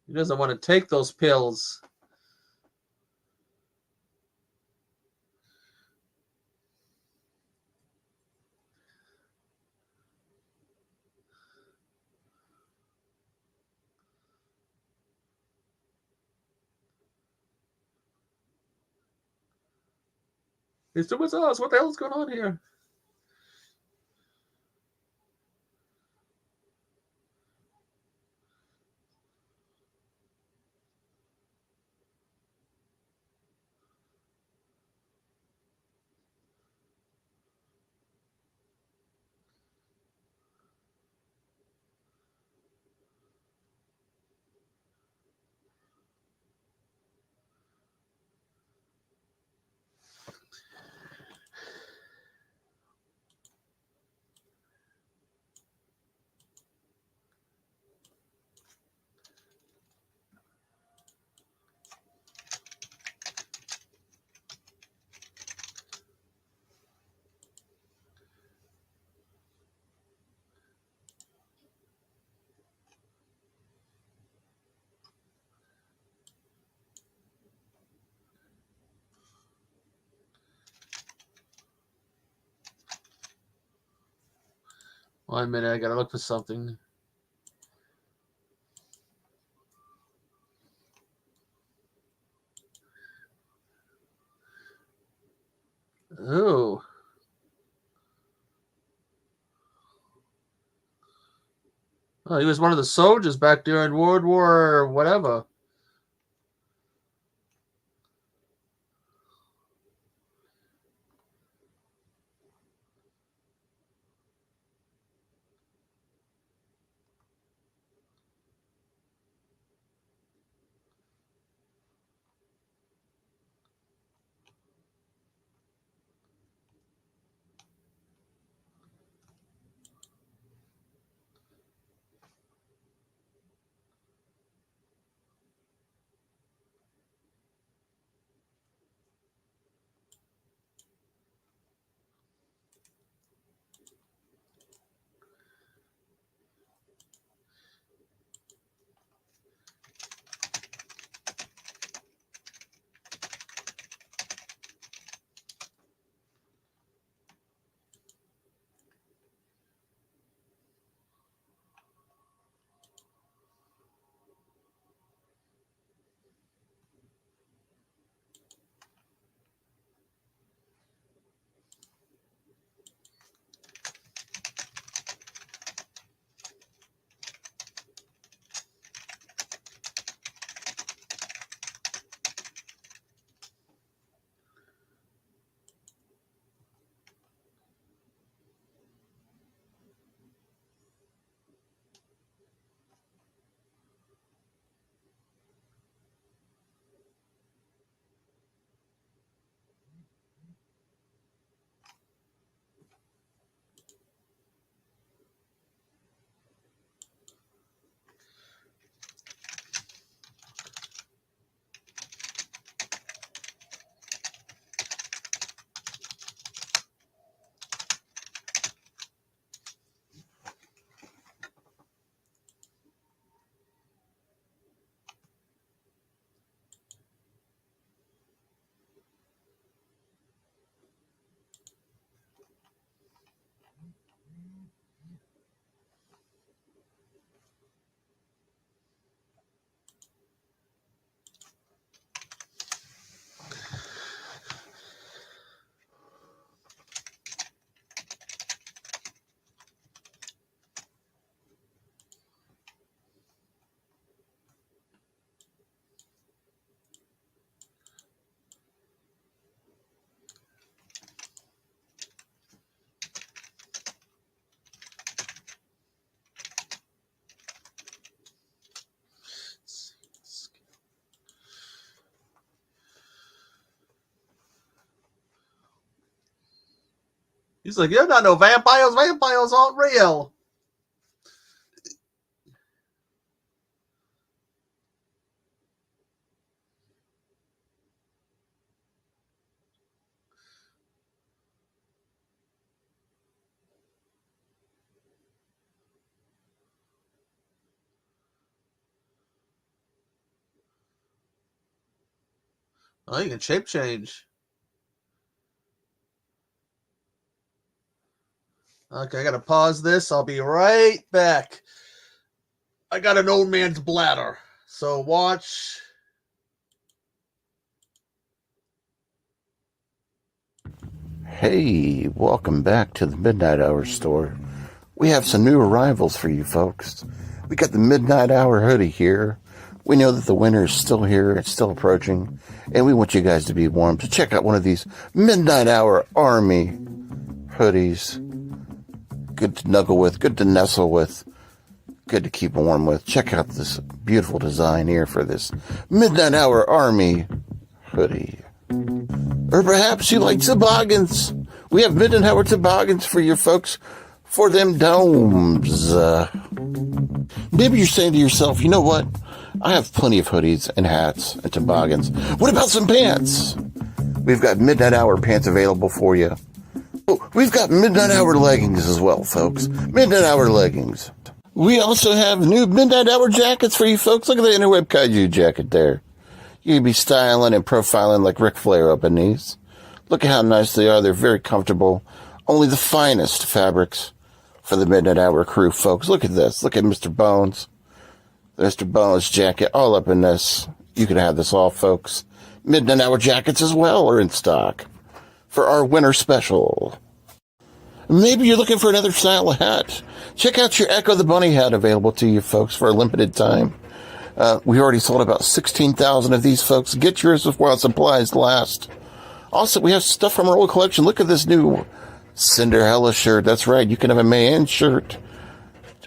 He doesn't want to take those pills. He's doing his us. What the hell is going on here? One minute, I gotta look for something. Oh. Oh, he was one of the soldiers back during World War whatever. He's like, you're not no vampires. Vampires aren't real. Oh, you can shape change. Okay, I gotta pause this. I'll be right back. I got an old man's bladder. So watch. Hey, welcome back to the Midnight Hour store. We have some new arrivals for you folks. We got the Midnight Hour hoodie here. We know that the winter is still here, it's still approaching, and we want you guys to be warm. So check out one of these Midnight Hour Army hoodies. Good to snuggle with, good to nestle with, good to keep warm with. Check out this beautiful design here for this Midnight Hour Army hoodie. Or perhaps you like toboggans. We have Midnight Hour toboggans for your folks for them domes. Maybe you're saying to yourself, you know what? I have plenty of hoodies and hats and toboggans. What about some pants? We've got Midnight Hour pants available for you. Oh, we've got Midnight Hour leggings as well, folks. Midnight Hour leggings. We also have new Midnight Hour jackets for you folks. Look at the Interweb Kaiju jacket there. You can be styling and profiling like Ric Flair up in these. Look at how nice they are. They're very comfortable. Only the finest fabrics for the Midnight Hour crew, folks. Look at this. Look at Mr. Bones. Mr. Bones jacket all up in this. You can have this all, folks. Midnight Hour jackets as well are in stock for our winter special. Maybe you're looking for another style of hat. Check out your Echo the Bunny hat available to you folks for a limited time. We already sold about 16,000 of these, folks. Get yours while supplies last. Also, we have stuff from our old collection. Look at this new Cinderella shirt. That's right. You can have a man shirt.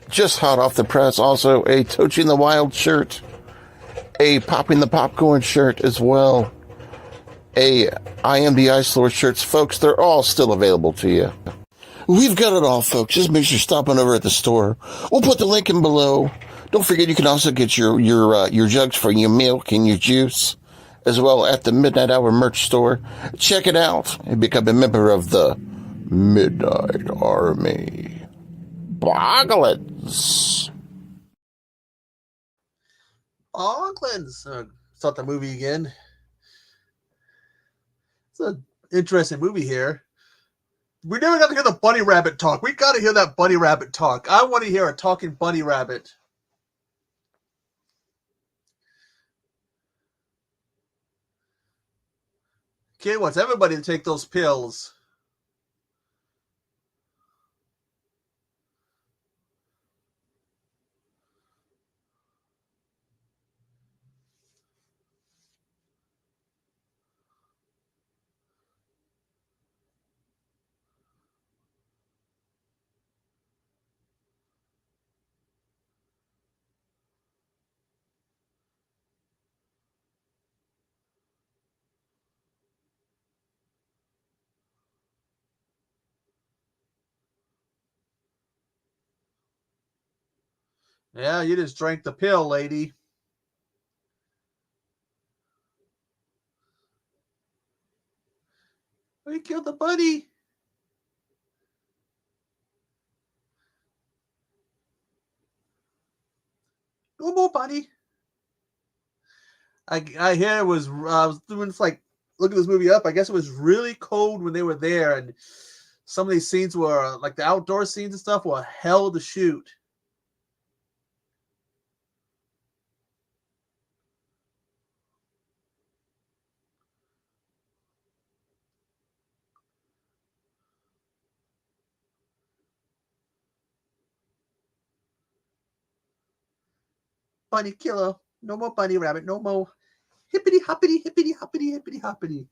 Just hot off the press. Also, a Toaching the Wild shirt. A Popping the Popcorn shirt as well. A I Am the Ice Lord shirts. Folks, they're all still available to you. We've got it all, folks. Just make sure you're stopping over at the store. We'll put the link in below. Don't forget, you can also get your jugs for your milk and your juice as well at the Midnight Hour merch store. Check it out and become a member of the Midnight Army. Bogglins. Bogglins. Start the movie again. It's an interesting movie here. We never got to hear the bunny rabbit talk. We got to hear that bunny rabbit talk. I want to hear a talking bunny rabbit. Kid wants everybody to take those pills. Yeah, you just drank the pill, lady. Oh, you killed the bunny. No more bunny. I hear it was, I was doing this, like, looking this movie up. I guess it was really cold when they were there, and some of these scenes were, like the outdoor scenes and stuff, were hell to shoot. Bunny killer. No more bunny rabbit. No more hippity hoppity, hippity hoppity, hippity hoppity.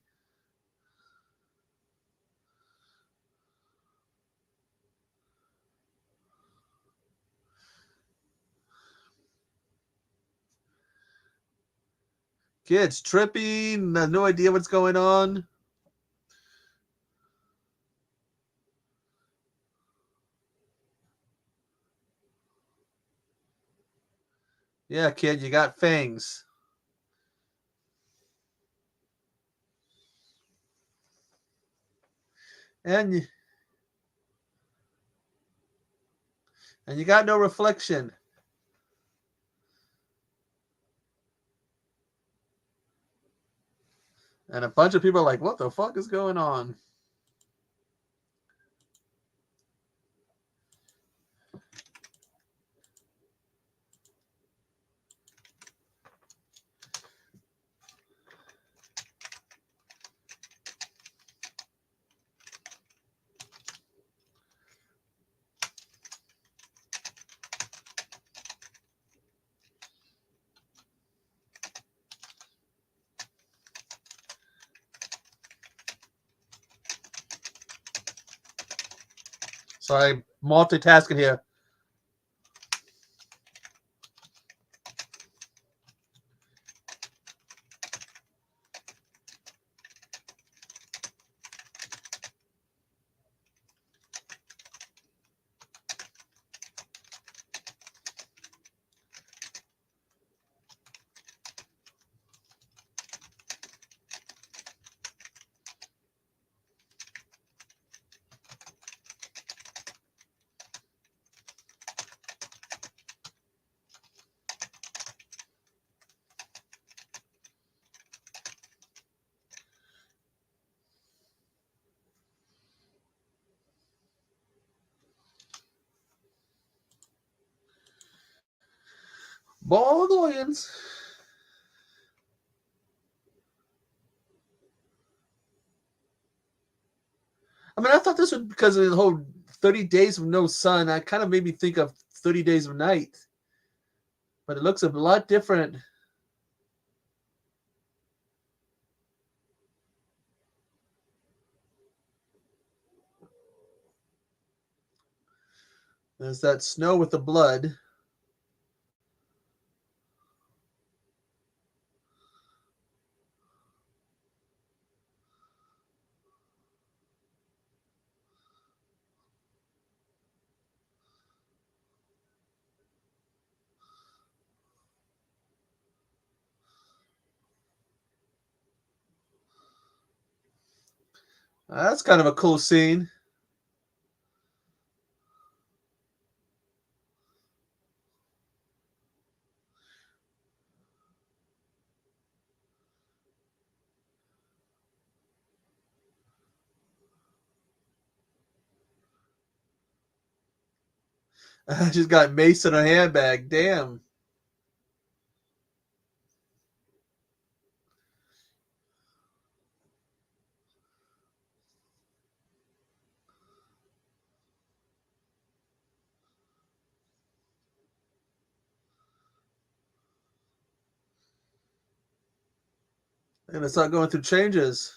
Kids tripping, no idea what's going on. Yeah, kid, you got fangs. And you got no reflection. And a bunch of people are like, what the fuck is going on? Sorry, multitasking here. Baldwins. I mean, I thought this was because of the whole 30 days of no sun. That kind of made me think of 30 days of night. But it looks a lot different. There's that snow with the blood. That's kind of a cool scene. She's got mace in her handbag. Damn. They're going to start going through changes.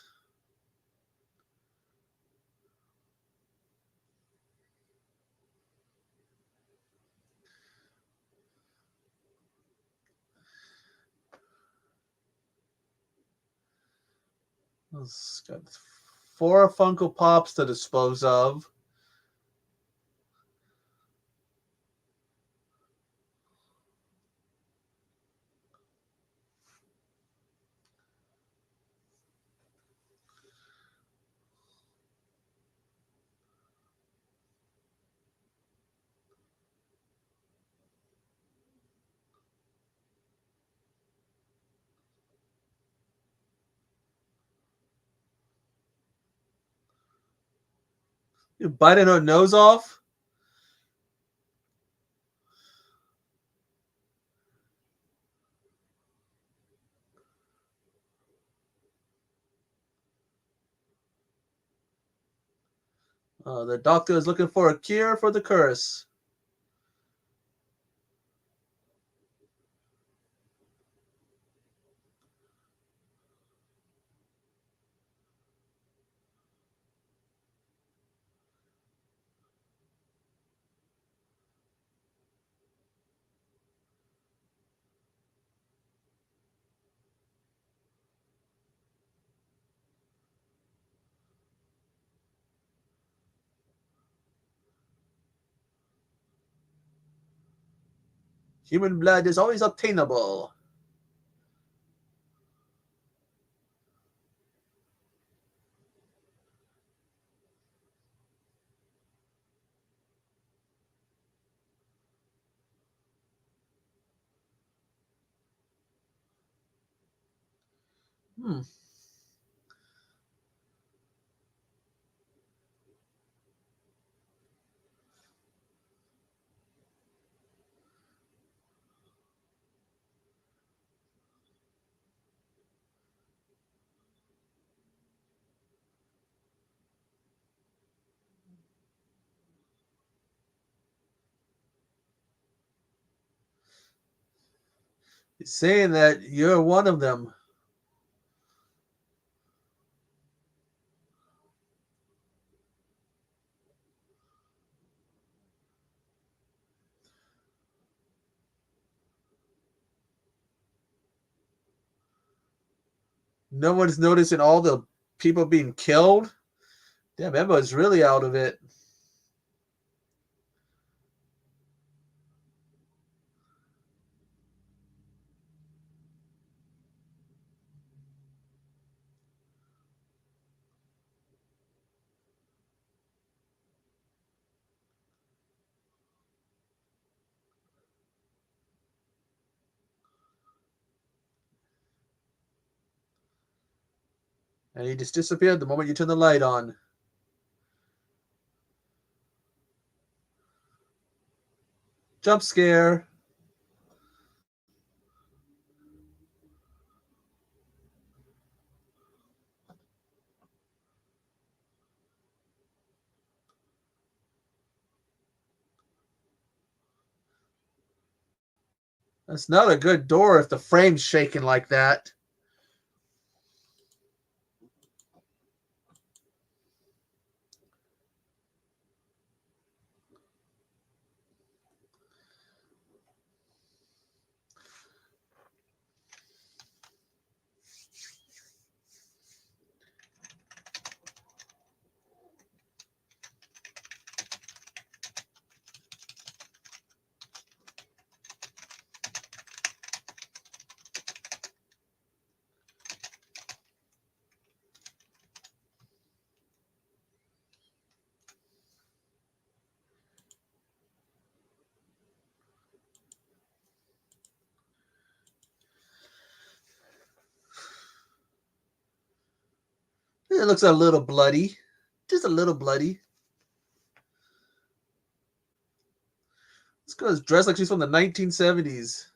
It's got 4 Funko Pops to dispose of. You biting her nose off? The doctor is looking for a cure for the curse. Human blood is always obtainable. Hmm. He's saying that you're one of them. No one's noticing all the people being killed. Damn, Emma's really out of it. And he just disappeared the moment you turn the light on. Jump scare. That's not a good door if the frame's shaking like that. It looks a little bloody. Just a little bloody. This girl's dressed like she's from the 1970s.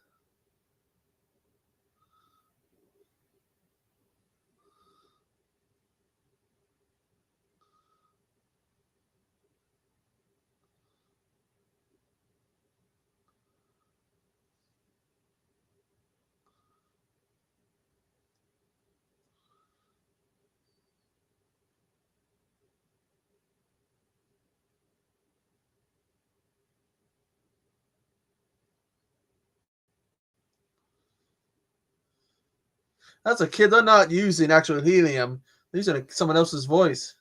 That's a kid. They're not using actual helium. They're using someone else's voice.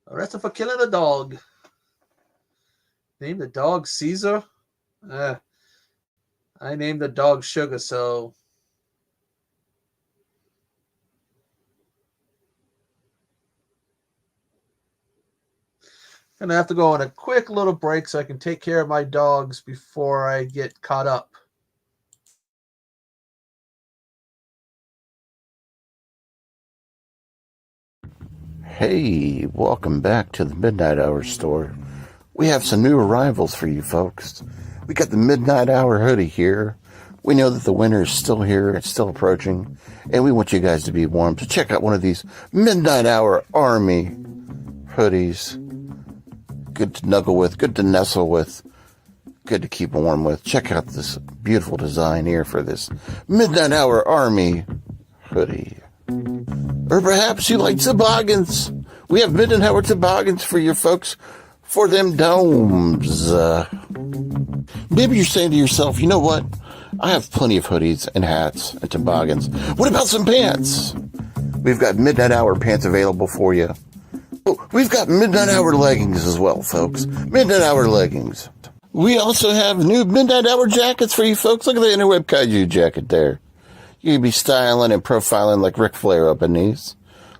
Arrested for killing a dog. Name the dog Caesar? I named the dog Sugar, so... Gonna have to go on a quick little break so I can take care of my dogs before I get caught up. Hey, welcome back to the Midnight Hour store. We have some new arrivals for you folks. We got the Midnight Hour hoodie here. We know that the winter is still here, it's still approaching, and we want you guys to be warm. So check out one of these Midnight Hour Army hoodies. Good to snuggle with, good to nestle with, good to keep warm with. Check out this beautiful design here for this Midnight Hour Army hoodie. Or perhaps you like toboggans. We have Midnight Hour toboggans for your folks for them domes. Maybe you're saying to yourself, you know what? I have plenty of hoodies and hats and toboggans. What about some pants? We've got Midnight Hour pants available for you. Oh, we've got Midnight Hour leggings as well, folks. Midnight Hour leggings. We also have new Midnight Hour jackets for you folks. Look at the Interweb Kaiju jacket there. You can be styling and profiling like Ric Flair up in these.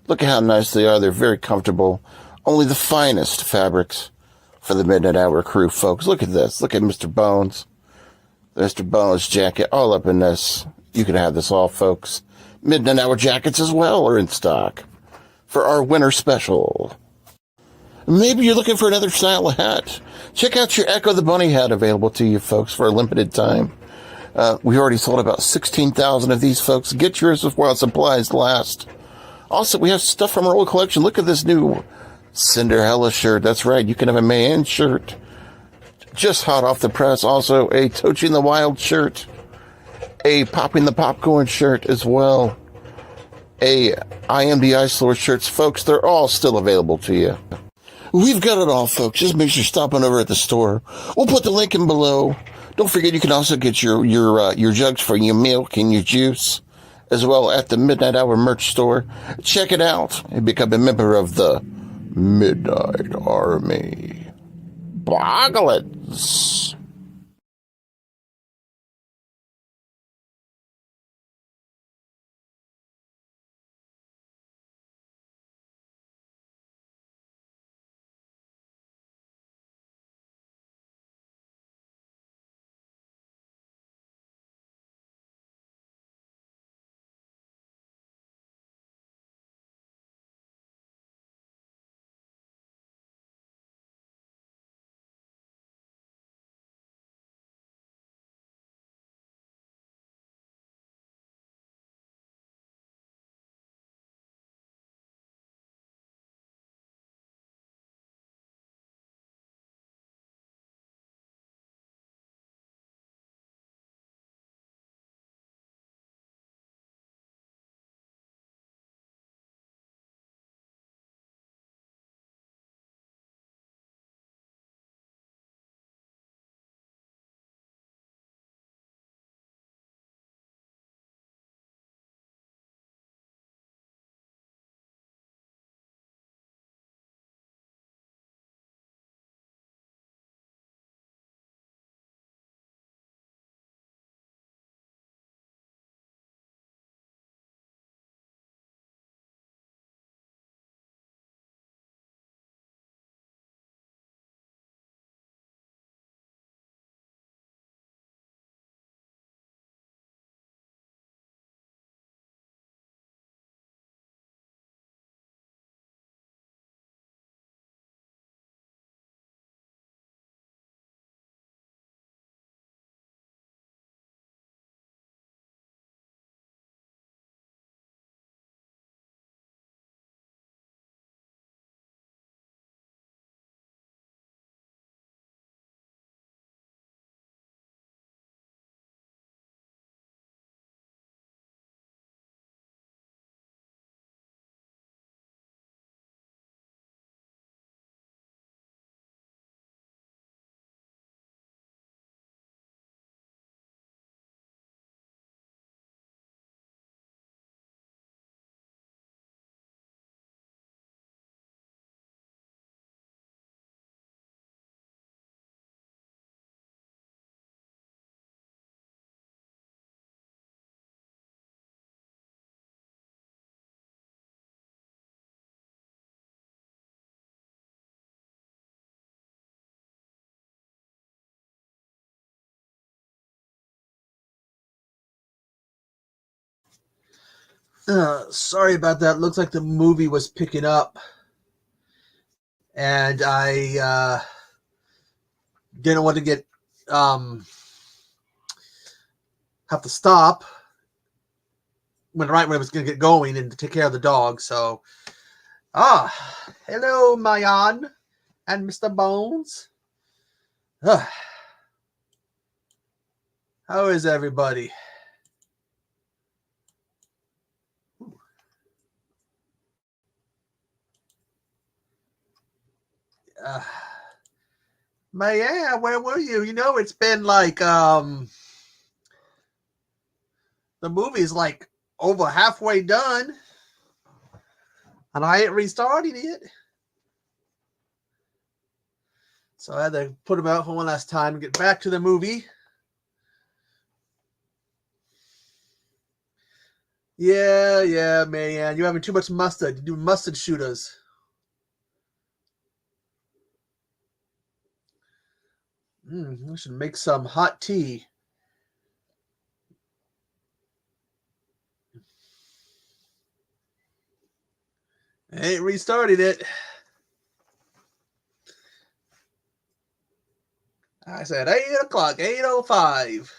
Look at how nice they are. They're very comfortable. Only the finest fabrics for the Midnight Hour crew, folks. Look at this. Look at Mr. Bones. Mr. Bones jacket all up in this. You can have this all, folks. Midnight Hour jackets as well are in stock for our winter special. Maybe you're looking for another style of hat. Check out your Echo the Bunny hat available to you, folks, for a limited time. We already sold about 16,000 of these, folks. Get yours while supplies last. Also, we have stuff from our old collection. Look at this new Cinderella shirt. That's right. You can have a man shirt. Just hot off the press. Also, a Toaching the Wild shirt. A Popping the Popcorn shirt as well. A I Am the Ice Lord shirts. Folks, they're all still available to you. We've got it all, folks. Just make sure you're stopping over at the store. We'll put the link in below. Don't forget you can also get your jugs for your milk and your juice as well at the Midnight Hour merch store. Check it out and become a member of the Midnight Army. Bogglets. Sorry about that. Looks like the movie was picking up, and I didn't want to get have to stop when it was going to get going and to take care of the dog. So, hello, Mayan and Mr. Bones. How is everybody? Uh, yeah, where were you? You know, it's been like the movie's like over halfway done, and I ain't restarting it. So I had to put them out for one last time and get back to the movie. Yeah, man. You're having too much mustard. You do mustard shooters. I should make some hot tea. I ain't restarted it. I said 8 o'clock, 8:05.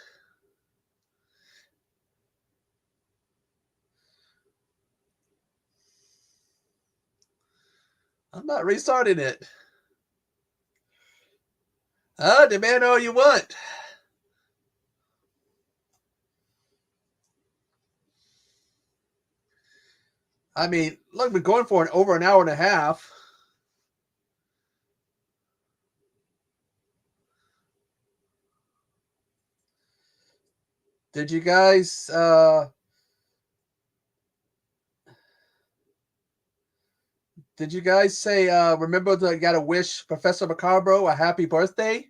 I'm not restarting it. Demand all you want. I mean, look, we're going for over an hour and a half. Did you guys say remember to gotta wish Professor Macabro a happy birthday?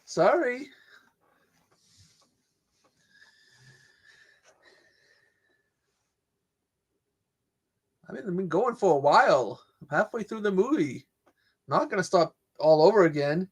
Sorry. I mean, I've been going for a while. I'm halfway through the movie. I'm not gonna start all over again.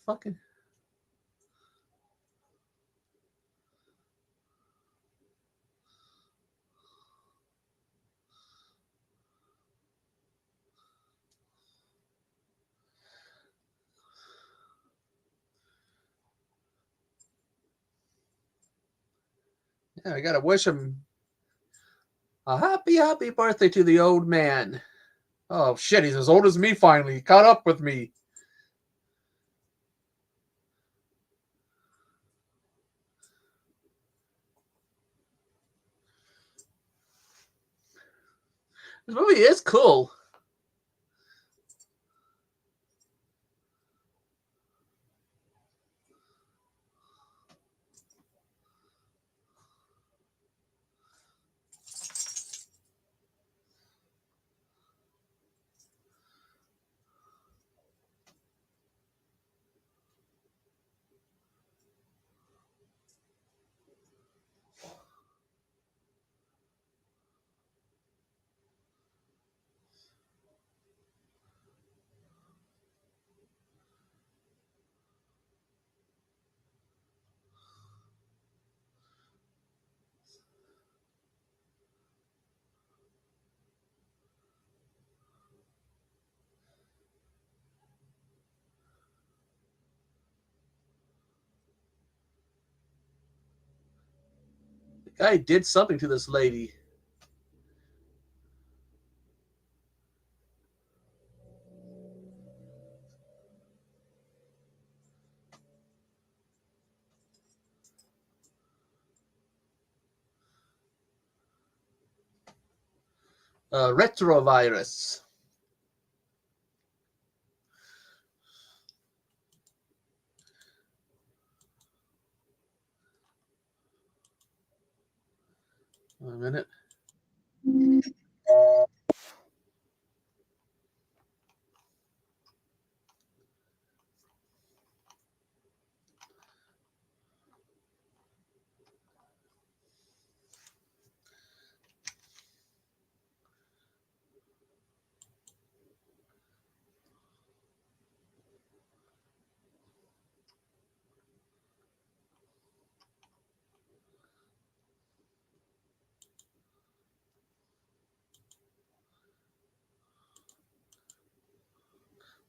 Fucking. Yeah, I gotta wish him a happy birthday to the old man. Oh shit, he's as old as me finally. He caught up with me. This movie is cool. The guy did something to this lady. Retrovirus. A minute.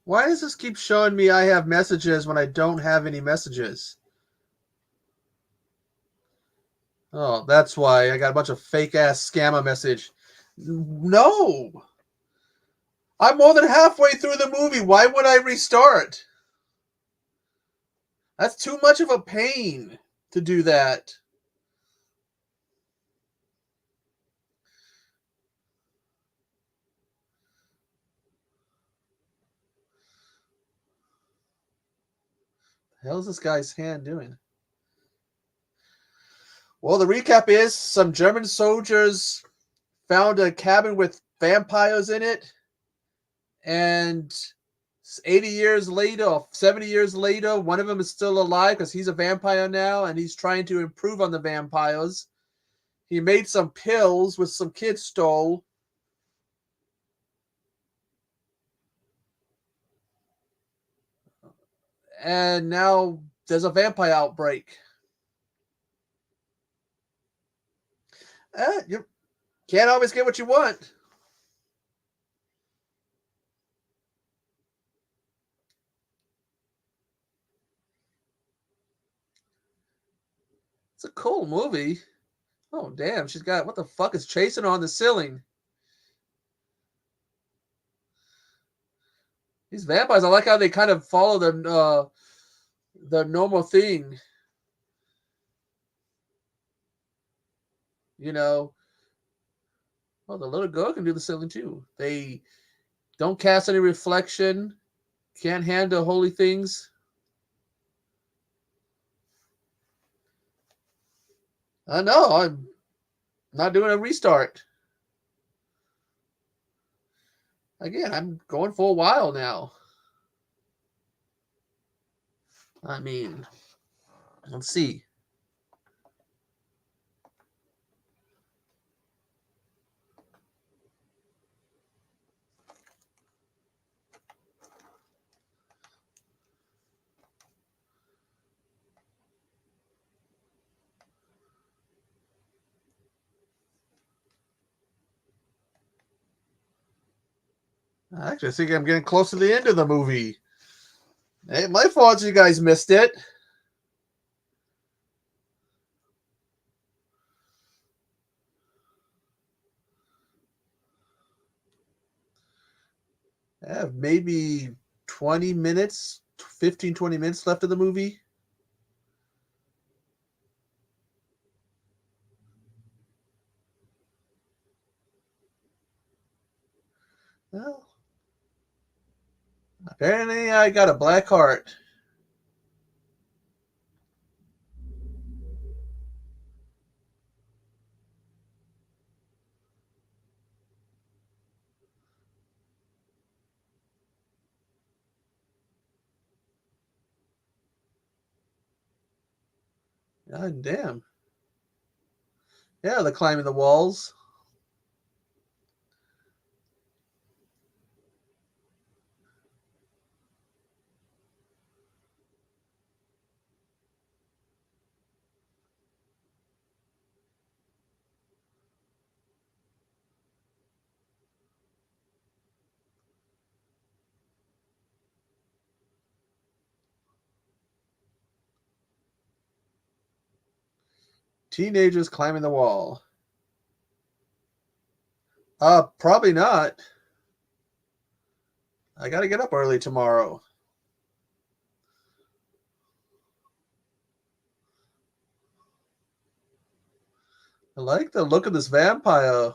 Why does this keep showing me I have messages when I don't have any messages? Oh, that's why I got a bunch of fake ass scammer message. No, I'm more than halfway through the movie. Why would I restart? That's too much of a pain to do that. The hell is this guy's hand doing? Well, the recap is some German soldiers found a cabin with vampires in it, and 80 years later or 70 years later, one of them is still alive because he's a vampire now, and he's trying to improve on the vampires. He made some pills which some kids stole. And now there's a vampire outbreak. You can't always get what you want. It's a cool movie. Oh, damn. She's got, what the fuck is chasing her on the ceiling? These vampires, I like how they kind of follow the normal thing. You know, well, the little girl can do the ceiling too. They don't cast any reflection, can't handle holy things. I know, I'm not doing a restart. Again, I'm going for a while now. I mean, let's see. Actually, I think I'm getting close to the end of the movie. Hey, my fault you guys missed it. I have maybe 20 minutes, 15, 20 minutes left of the movie. Well, apparently I got a black heart. God damn. Yeah, they're climbing the walls. Teenagers climbing the wall. Probably not. I gotta get up early tomorrow. I like the look of this vampire.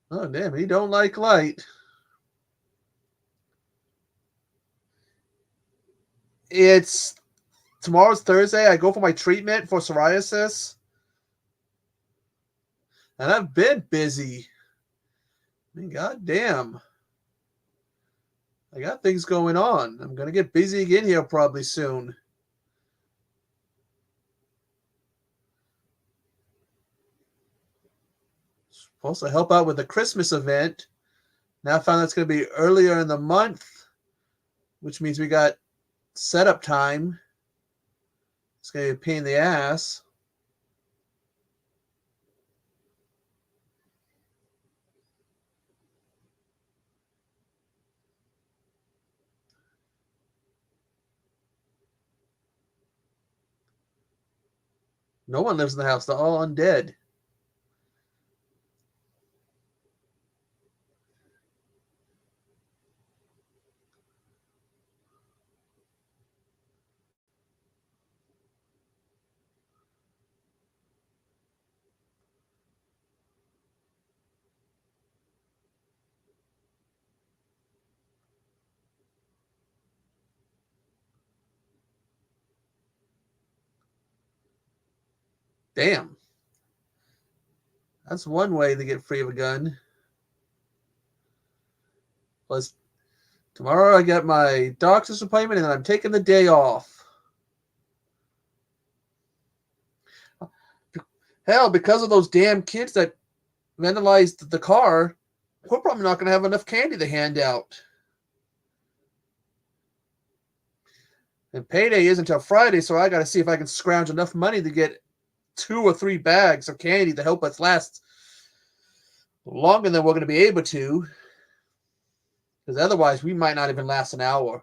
Oh, damn, he don't like light. It's tomorrow's Thursday. I go for my treatment for psoriasis. And I've been busy. I mean, goddamn. I got things going on. I'm going to get busy again here probably soon. supposed to help out with the Christmas event. Now I found that's going to be earlier in the month, which means we got setup time. It's going to be a pain in the ass. No one lives in the house. They're all undead. Damn. That's one way to get free of a gun. Plus, tomorrow I got my doctor's appointment and then I'm taking the day off. Hell, because of those damn kids that vandalized the car, we're probably not going to have enough candy to hand out. And payday isn't until Friday, so I got to see if I can scrounge enough money to get 2 or 3 bags of candy to help us last longer than we're going to be able to. Because otherwise, we might not even last an hour.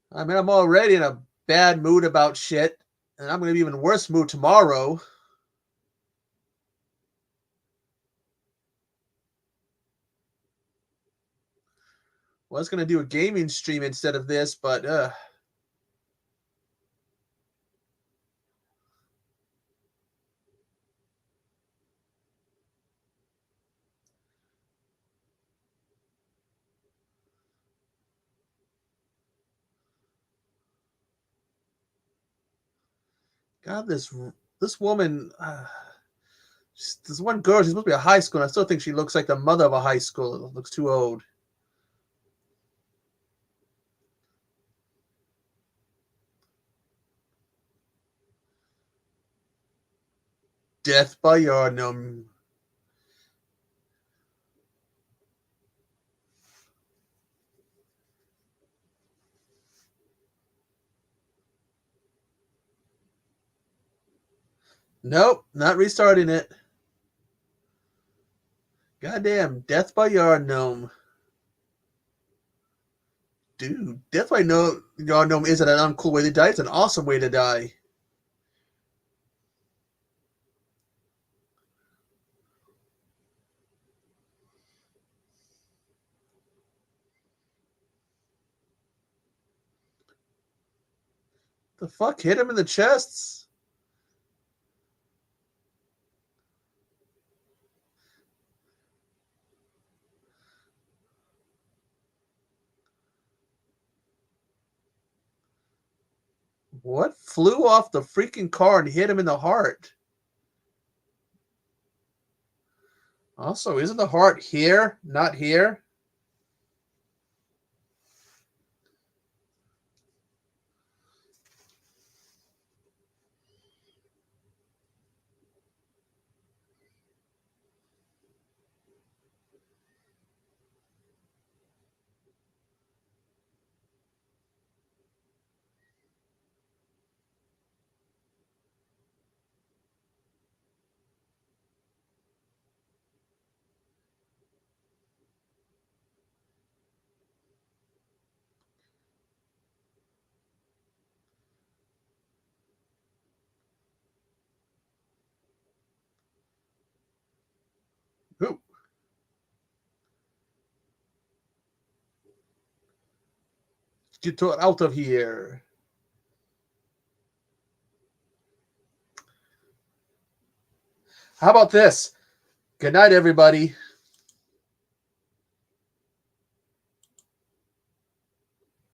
I mean, I'm already in a bad mood about shit, and I'm going to be in even worse mood tomorrow. Was going to do a gaming stream instead of this, but God, this woman, this one girl, she's supposed to be a high school, and I still think she looks like the mother of a high school. It looks too old. Death by Yarnum. Nope, not restarting it. Goddamn, Death by Yard Gnome. Dude, Death by Yard Gnome isn't an uncool way to die. It's an awesome way to die. The fuck hit him in the chests? What flew off the freaking car and hit him in the heart? Also, isn't the heart here, not here? Ooh. Get out of here. How about this? Good night, everybody.